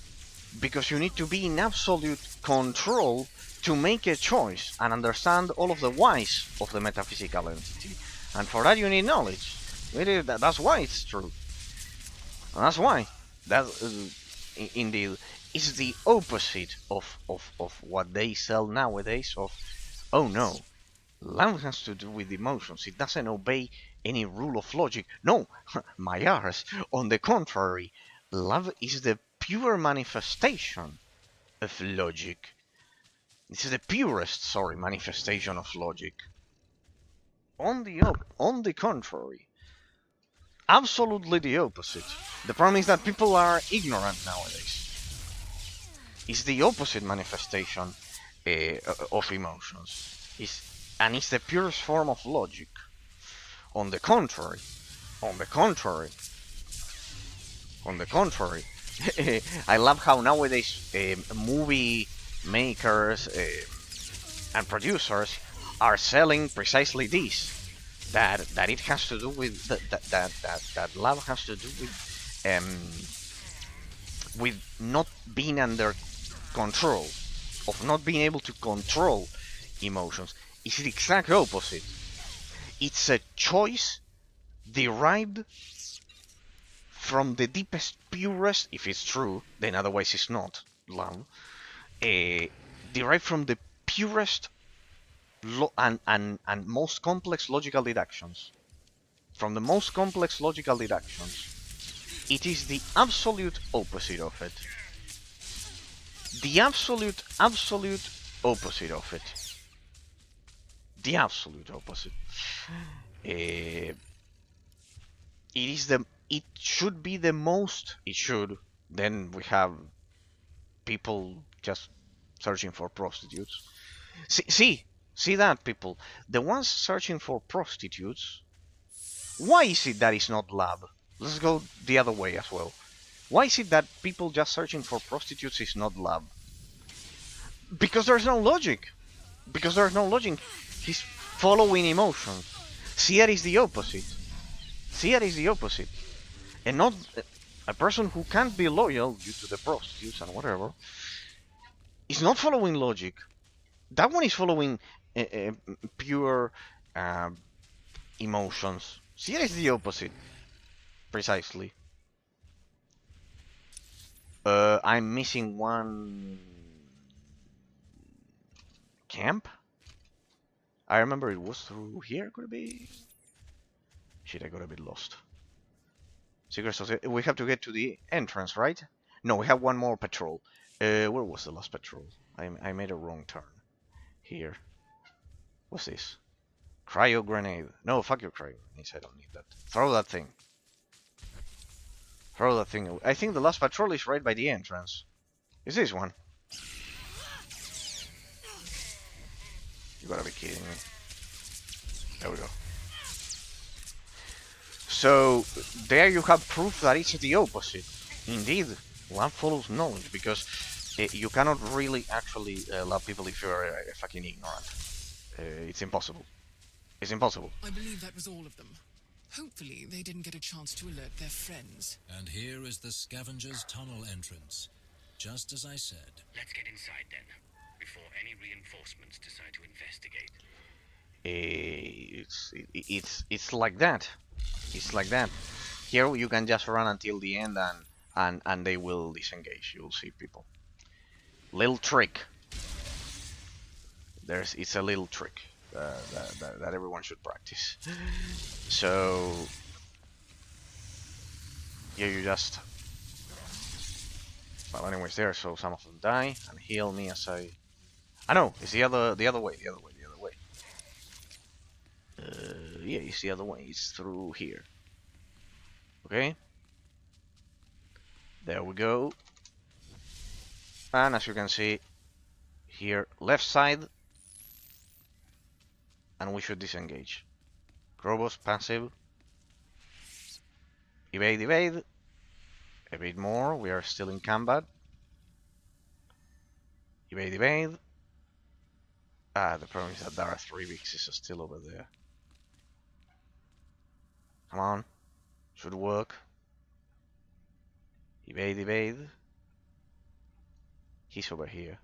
because you need to be in absolute control to make a choice and understand all of the whys of the metaphysical entity. And for that you need knowledge. That's why it's true. And that's why that indeed is the opposite of what they sell nowadays of, oh no, love has to do with emotions. It doesn't obey any rule of logic. No, my arse. On the contrary, love is the pure manifestation of logic. This is the purest, manifestation of logic. On the contrary, absolutely the opposite. The problem is that people are ignorant nowadays. It's the opposite manifestation of emotions. And it's the purest form of logic. On the contrary, I love how nowadays movie makers and producers are selling precisely this. That it has to do with that love has to do with not being under control, of not being able to control emotions. It's the exact opposite. It's a choice derived from the deepest, purest, if it's true, then otherwise it's not love, derived from the purest and most complex logical deductions. From the most complex logical deductions, it is the absolute opposite of it. The absolute opposite of it. The absolute opposite. It should be the most. It should. Then we have people just searching for prostitutes. See that, people. The ones searching for prostitutes. Why is it that it's not lab? Let's go the other way as well. Why is it that people just searching for prostitutes is not lab? Because there's no logic. Because there's no logic. He's following emotions. Seer is the opposite. Seer is the opposite. And not a person who can't be loyal due to the prostitutes and whatever. Is not following logic. That one is following pure emotions. Seer is the opposite. Precisely. I'm missing one camp. I remember it was through here. Could it be? Shit, I got a bit lost. Secret Society. We have to get to the entrance, right? No, we have one more patrol. Where was the last patrol? I made a wrong turn. Here. What's this? Cryo grenade. No, fuck your cryo grenades. I don't need that. Throw that thing. Throw that thing. I think the last patrol is right by the entrance. Is this one? You gotta be kidding me. There we go. So, there you have proof that it's the opposite. Indeed, one follows knowledge, because you cannot really actually love people if you're fucking ignorant. It's impossible. It's impossible. I believe that was all of them. Hopefully, they didn't get a chance to alert their friends. And here is the scavenger's tunnel entrance. Just as I said. Let's get inside then, before any reinforcements decide to investigate. It's like that. It's like that. Here you can just run until the end and they will disengage. You'll see, people. Little trick. It's a little trick that everyone should practice. So yeah, you just. Well, anyways, there. So some of them die and heal me as I. I know it's the other way. Yeah, it's the other way. It's through here. Okay. There we go. And as you can see, here, left side. And we should disengage. Krobos, passive. Evade, evade. A bit more. We are still in combat. Evade, evade. Ah, the problem is that there are 3 Vixes still over there. Come on. Should work. Evade, evade. He's over here.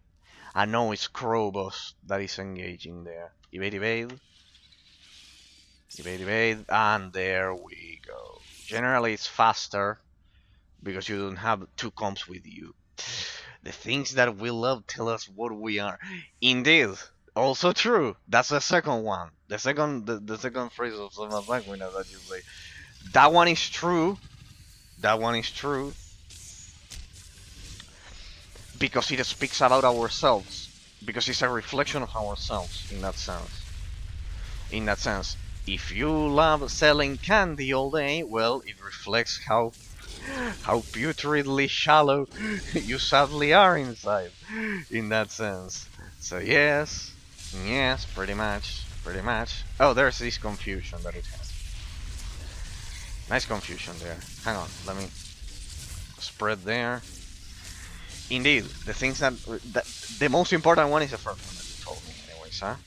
I know it's Krobos that is engaging there. Evade, evade. Evade, evade. And there we go. Generally it's faster because you don't have 2 comps with you. The things that we love tell us what we are. Indeed. Also true. That's the second one. The second phrase of some language that you say. That one is true. That one is true. Because it speaks about ourselves. Because it's a reflection of ourselves in that sense. In that sense. If you love selling candy all day, well, it reflects how putridly shallow you sadly are inside. In that sense. So yes. Yes, pretty much. Pretty much. Oh, there's this confusion that it has. Nice confusion there. Hang on, let me spread there. Indeed, the things that the most important one is the first one that you told me, anyways, huh?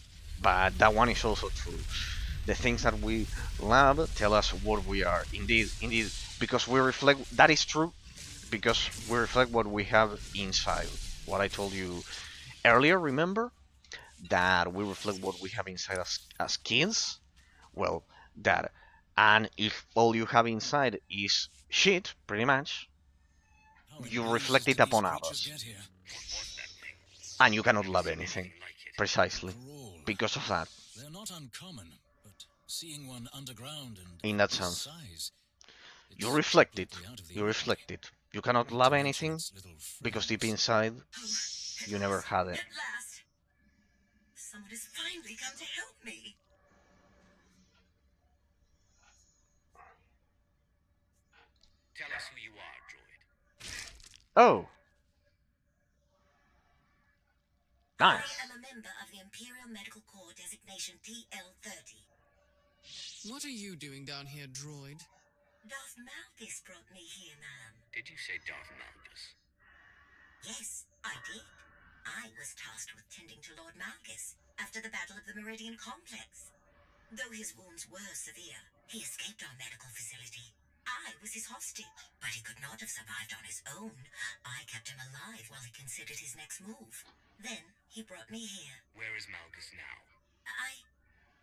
But that one is also true. The things that we love tell us what we are. Indeed, indeed, because we reflect. That is true, because we reflect what we have inside. What I told you earlier, remember? That we reflect what we have inside as kids. Well, that. And if all you have inside is shit, pretty much. How You in reflect blazes it did these upon creatures others. get here? And you cannot love anything. Precisely. Crawl. Because of that. They're not uncommon, but seeing one underground and In that this sense. size, You it's reflect it. completely out of the You ordinary. reflect it. You cannot Not love to mention anything its little because deep friends. inside you never had it. At last, someone has finally come to help me. Tell us who you are, droid. Oh. Nice. I am a member of the Imperial Medical Corps designation TL-30. What are you doing down here, droid? Darth Malgus brought me here, ma'am. Did you say Darth Malgus? Yes, I did. I was tasked with tending to Lord Malgus after the Battle of the Meridian Complex. Though his wounds were severe, he escaped our medical facility. I was his hostage, but he could not have survived on his own. I kept him alive while he considered his next move. Then he brought me here. Where is Malgus now?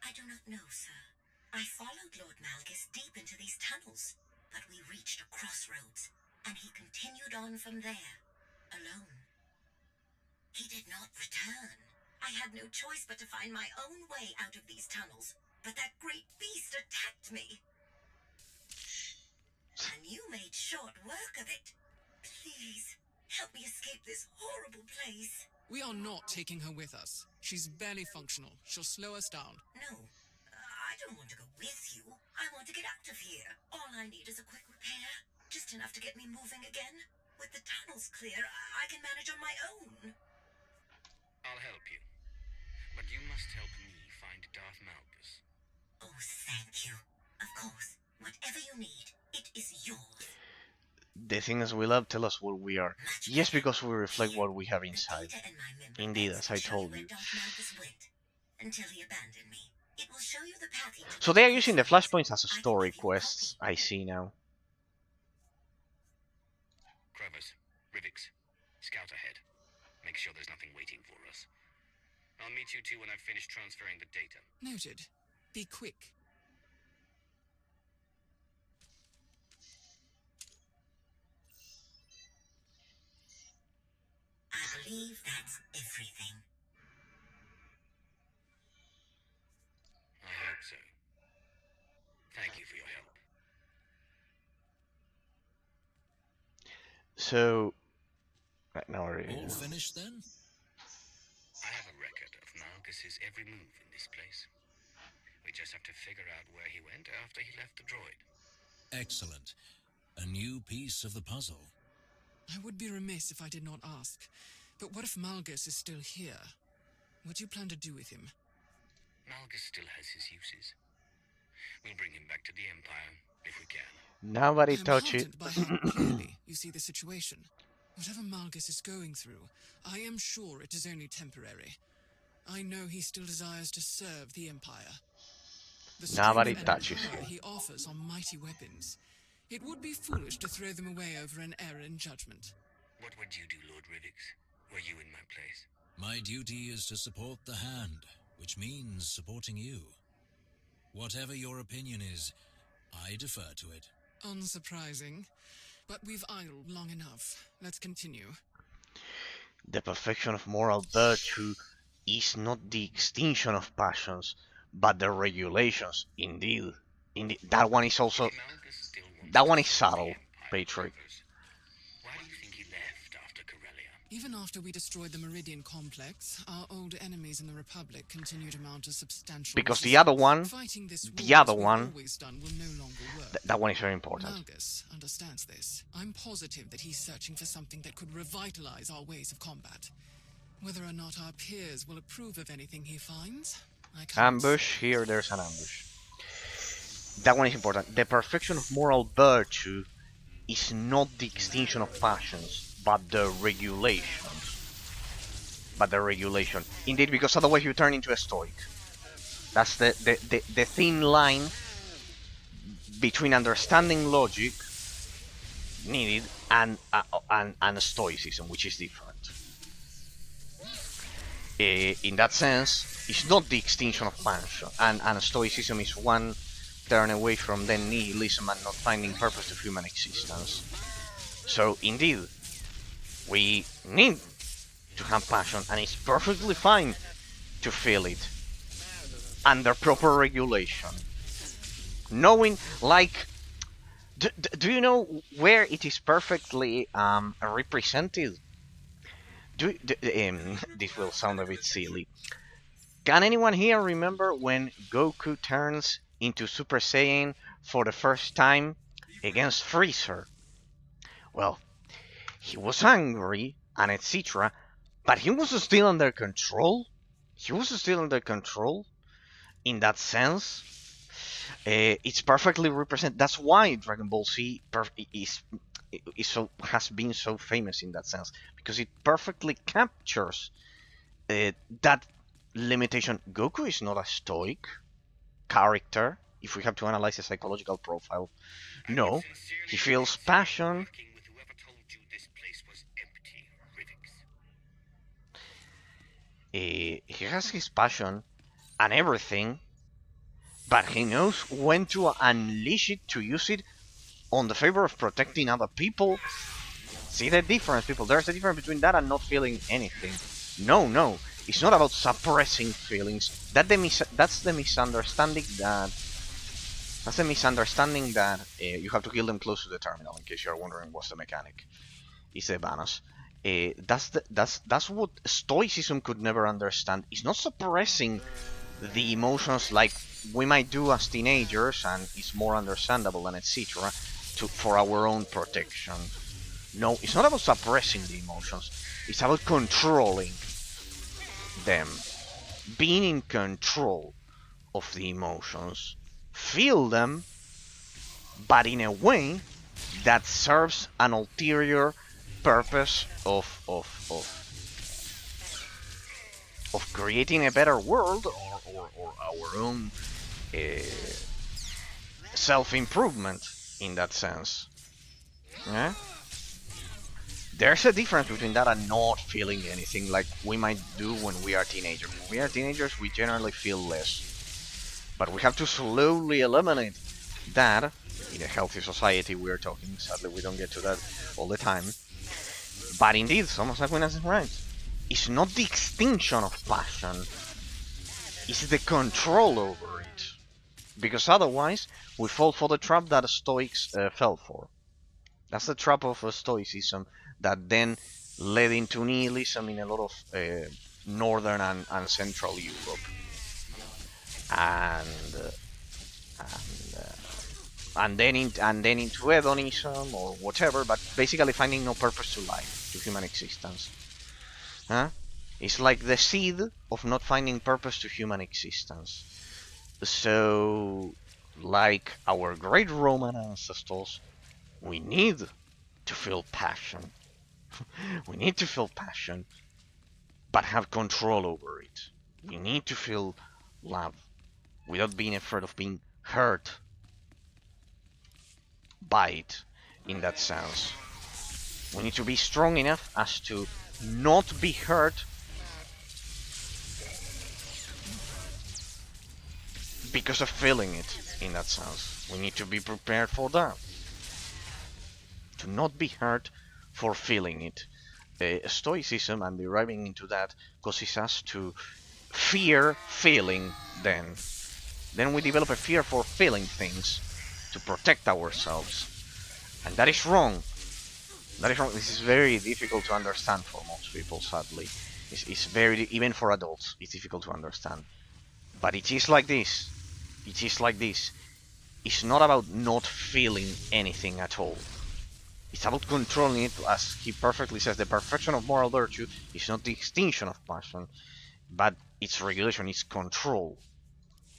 I do not know, sir. I followed Lord Malgus deep into these tunnels, but we reached a crossroads, and he continued on from there, alone. He did not return. I had no choice but to find my own way out of these tunnels, but that great beast attacked me. And you made short work of it. Please, help me escape this horrible place. We are not taking her with us. She's barely functional. She'll slow us down. No, I don't want to go with you. I want to get out of here. All I need is a quick repair, just enough to get me moving again. With the tunnels clear, I can manage on my own. I'll help you. But you must help me find Darth Malgus. Oh, thank you. Of course, whatever you need, it is yours. The things we love tell us what we are. Yes, because we reflect what we have inside. Indeed, as I told you. Until he abandoned me. It will show you the path he took. So they are using the flashpoints as story quests, I see now. Kravas, Rivix, scout ahead. Make sure there's nothing waiting for us. I'll meet you two when I've finished transferring the data. Noted. Be quick. I believe that's everything. I hope so. Thank you for your help. So, right now All finished then? I have a record of Malgus's every move in this place. We just have to figure out where he went after he left the droid. Excellent. A new piece of the puzzle. I would be remiss if I did not ask. But what if Malgus is still here? What do you plan to do with him? Malgus still has his uses. We'll bring him back to the Empire, if we can. Nobody I'm touch it. heartened by how clearly you see the situation. Whatever Malgus is going through, I am sure it is only temporary. I know he still desires to serve the Empire. The strength Nobody and touches power him. he offers are mighty weapons. It would be foolish to throw them away over an error in judgment. What would you do, Lord Rivix, were you in my place? My duty is to support the Hand, which means supporting you. Whatever your opinion is, I defer to it. Unsurprising, but we've idled long enough. Let's continue. The perfection of moral virtue is not the extinction of passions, but the regulations. Indeed. Indeed. That one is also... That one is subtle, Patrick. Why do you think he left after Corellia? Even after we destroyed the Meridian Complex, our old enemies in the Republic continue to mount a substantial Because the resistance. other one... Fighting this war The other as we've one... always done will no longer work. That one is very important. Malgus understands this. I'm positive that he's searching for something that could revitalize our ways of combat. Whether or not our peers will approve of anything he finds, I can't Ambush, say. here there's an ambush. That one is important. The perfection of moral virtue is not the extinction of passions, but the regulations. But the regulation. Indeed, because otherwise you turn into a stoic. That's the thin line between understanding logic needed and stoicism, which is different. In that sense, it's not the extinction of passion, and stoicism is one turn away from the nihilism and not finding purpose to human existence. So indeed, we need to have passion, and it's perfectly fine to feel it under proper regulation. Knowing, like, do you know where it is perfectly represented? This will sound a bit silly. Can anyone here remember when Goku turns into Super Saiyan for the first time against Freezer? Well, he was angry and etc., but he was still under control. He was still under control in that sense. It's perfectly represented. That's why Dragon Ball Z has been so famous in that sense, because it perfectly captures that limitation. Goku is not a stoic character, if we have to analyze a psychological profile. No, he feels passion. He has his passion and everything, but he knows when to unleash it, to use it on the favor of protecting other people. See the difference, people? There's a difference between that and not feeling anything. No, it's not about suppressing feelings. That's the misunderstanding that you have to kill them close to the terminal. In case you're wondering what's the mechanic, it's a bonus. That's what Stoicism could never understand. It's not suppressing the emotions like we might do as teenagers, and it's more understandable and etc. for our own protection. No, it's not about suppressing the emotions. It's about controlling them, being in control of the emotions. Feel them, but in a way that serves an ulterior purpose of creating a better world, or our own self-improvement in that sense. Yeah? There's a difference between that and not feeling anything like we might do when we are teenagers. When we are teenagers, we generally feel less. But we have to slowly eliminate that. In a healthy society we are talking. Sadly, we don't get to that all the time. But indeed, Thomas Aquinas is right. It's not the extinction of passion. It's the control over it. Because otherwise, we fall for the trap that Stoics fell for. That's the trap of Stoicism that then led into nihilism in a lot of northern and central Europe. And then into hedonism or whatever, but basically finding no purpose to life, to human existence. Huh? It's like the seed of not finding purpose to human existence. So, like our great Roman ancestors, we need to feel passion. We need to feel passion, but have control over it. We need to feel love without being afraid of being hurt by it in that sense. We need to be strong enough as to not be hurt because of feeling it in that sense. We need to be prepared for that. To not be hurt for feeling it. Stoicism, and deriving into that, causes us to fear feeling then. Then we develop a fear for feeling things to protect ourselves. And that is wrong. That is wrong. This is very difficult to understand for most people, sadly. It's very, even for adults, it's difficult to understand. But it is like this. It is like this. It's not about not feeling anything at all. It's about controlling it, as he perfectly says. The perfection of moral virtue is not the extinction of passion, but its regulation, its control.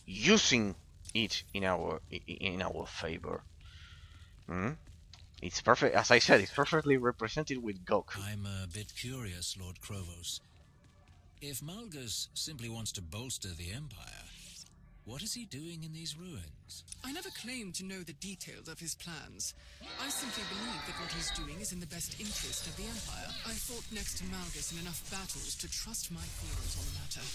Using it in our favor. It's perfect, as I said, it's perfectly represented with Goku. I'm a bit curious, Lord Krovos. If Malgus simply wants to bolster the Empire, what is he doing in these ruins? I never claimed to know the details of his plans. I simply believe that what he's doing is in the best interest of the Empire. I fought next to Malgus in enough battles to trust my feelings on the matter.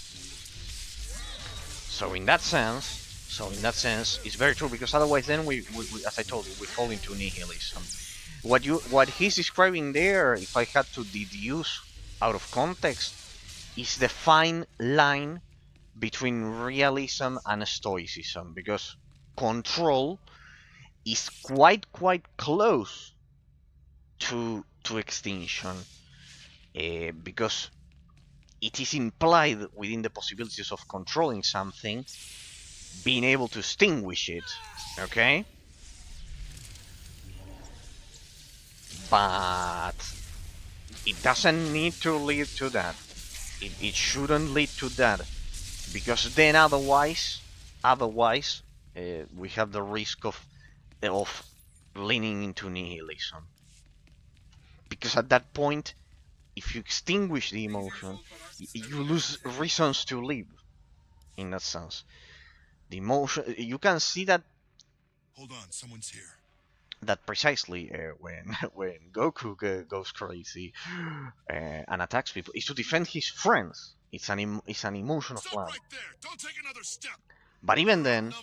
So in that sense, So in that sense, it's very true, because otherwise then we as I told you, we fall into nihilism. What he's describing there, if I had to deduce out of context, is the fine line between realism and stoicism, because control is quite close to extinction, because it is implied within the possibilities of controlling something, being able to extinguish it, okay? But it doesn't need to lead to that. It shouldn't lead to that, because then otherwise, we have the risk of leaning into nihilism. Because at that point, if you extinguish the emotion, you lose reasons to live. In that sense, the emotion, you can see that. Hold on, someone's here. That precisely when Goku goes crazy and attacks people, is to defend his friends. It's an emotion of love. Right there. Don't take another step. But even then,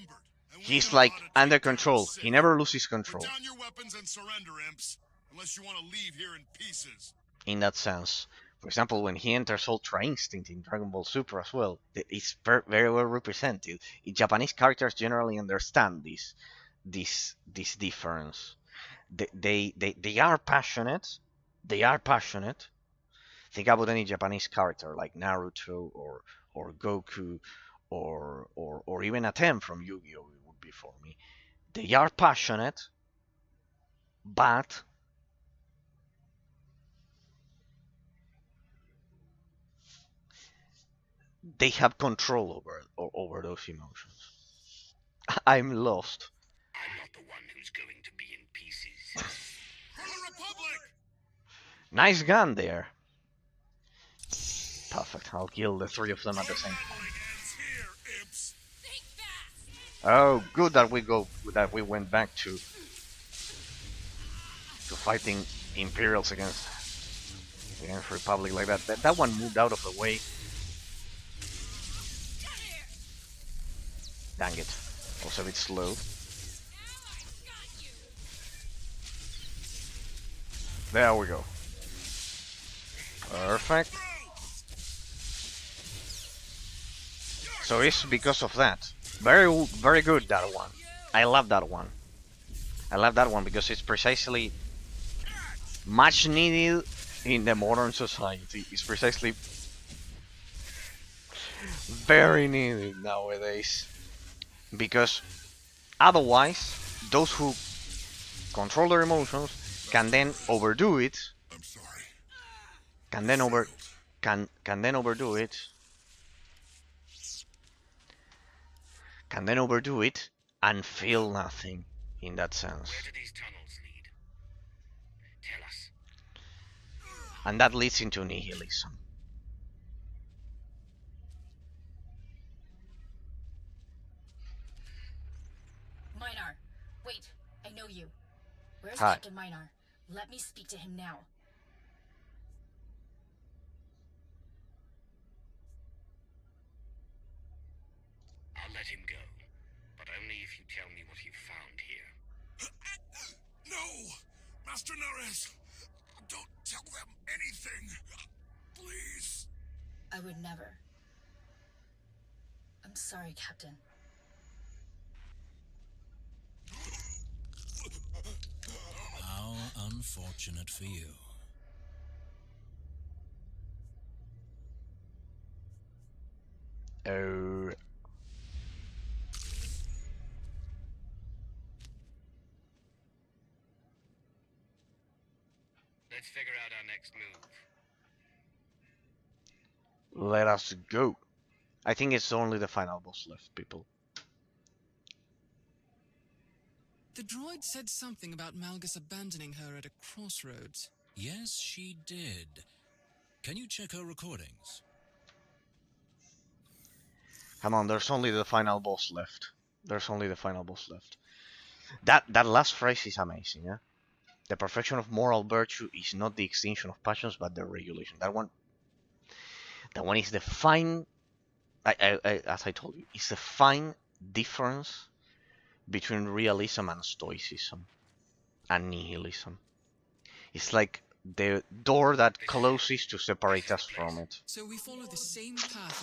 he's like under control. He never loses control. Put down your weapons and surrender, imps, unless you want to leave here in pieces. In that sense, for example, when he enters Ultra Instinct in Dragon Ball Super as well, it's very well represented. Japanese characters generally understand this difference. They are passionate. They are passionate. Think about any Japanese character like Naruto or Goku or even Atem from Yu-Gi-Oh! Would be for me. They are passionate, but they have control over those emotions. I'm lost. I'm not the one who's going to be in pieces. For the Republic! Nice gun there. Perfect. I'll kill the three of them at the same time. Oh, good that we went back to fighting Imperials against Republic like that. That one moved out of the way. Dang it. Was a bit slow. There we go. Perfect. So it's because of that. Very good, that one. I love that one. I love that one because it's precisely much needed in the modern society. It's precisely very needed nowadays. Because otherwise, those who control their emotions can then overdo it. I'm sorry. Can then overdo it. Can then overdo it and feel nothing in that sense. Where do these tunnels lead? Tell us. And that leads into nihilism. Minar, wait, I know you. Where's Hi. Captain Minar? Let me speak to him now. I'll let him go, but only if you tell me what you found here. No! Master Nares! Don't tell them anything! Please! I would never. I'm sorry, Captain. How unfortunate for you. Oh. Let's figure out our next move. Let us go. I think it's only the final boss left, people. The droid said something about Malgus abandoning her at a crossroads. Yes, she did. Can you check her recordings? Come on, there's only the final boss left. There's only the final boss left. That last phrase is amazing, yeah? The perfection of moral virtue is not the extinction of passions, but the regulation. That one is the fine, as I told you, it's the fine difference between realism and stoicism and nihilism. It's like the door that closes to separate us from it. So we follow the same path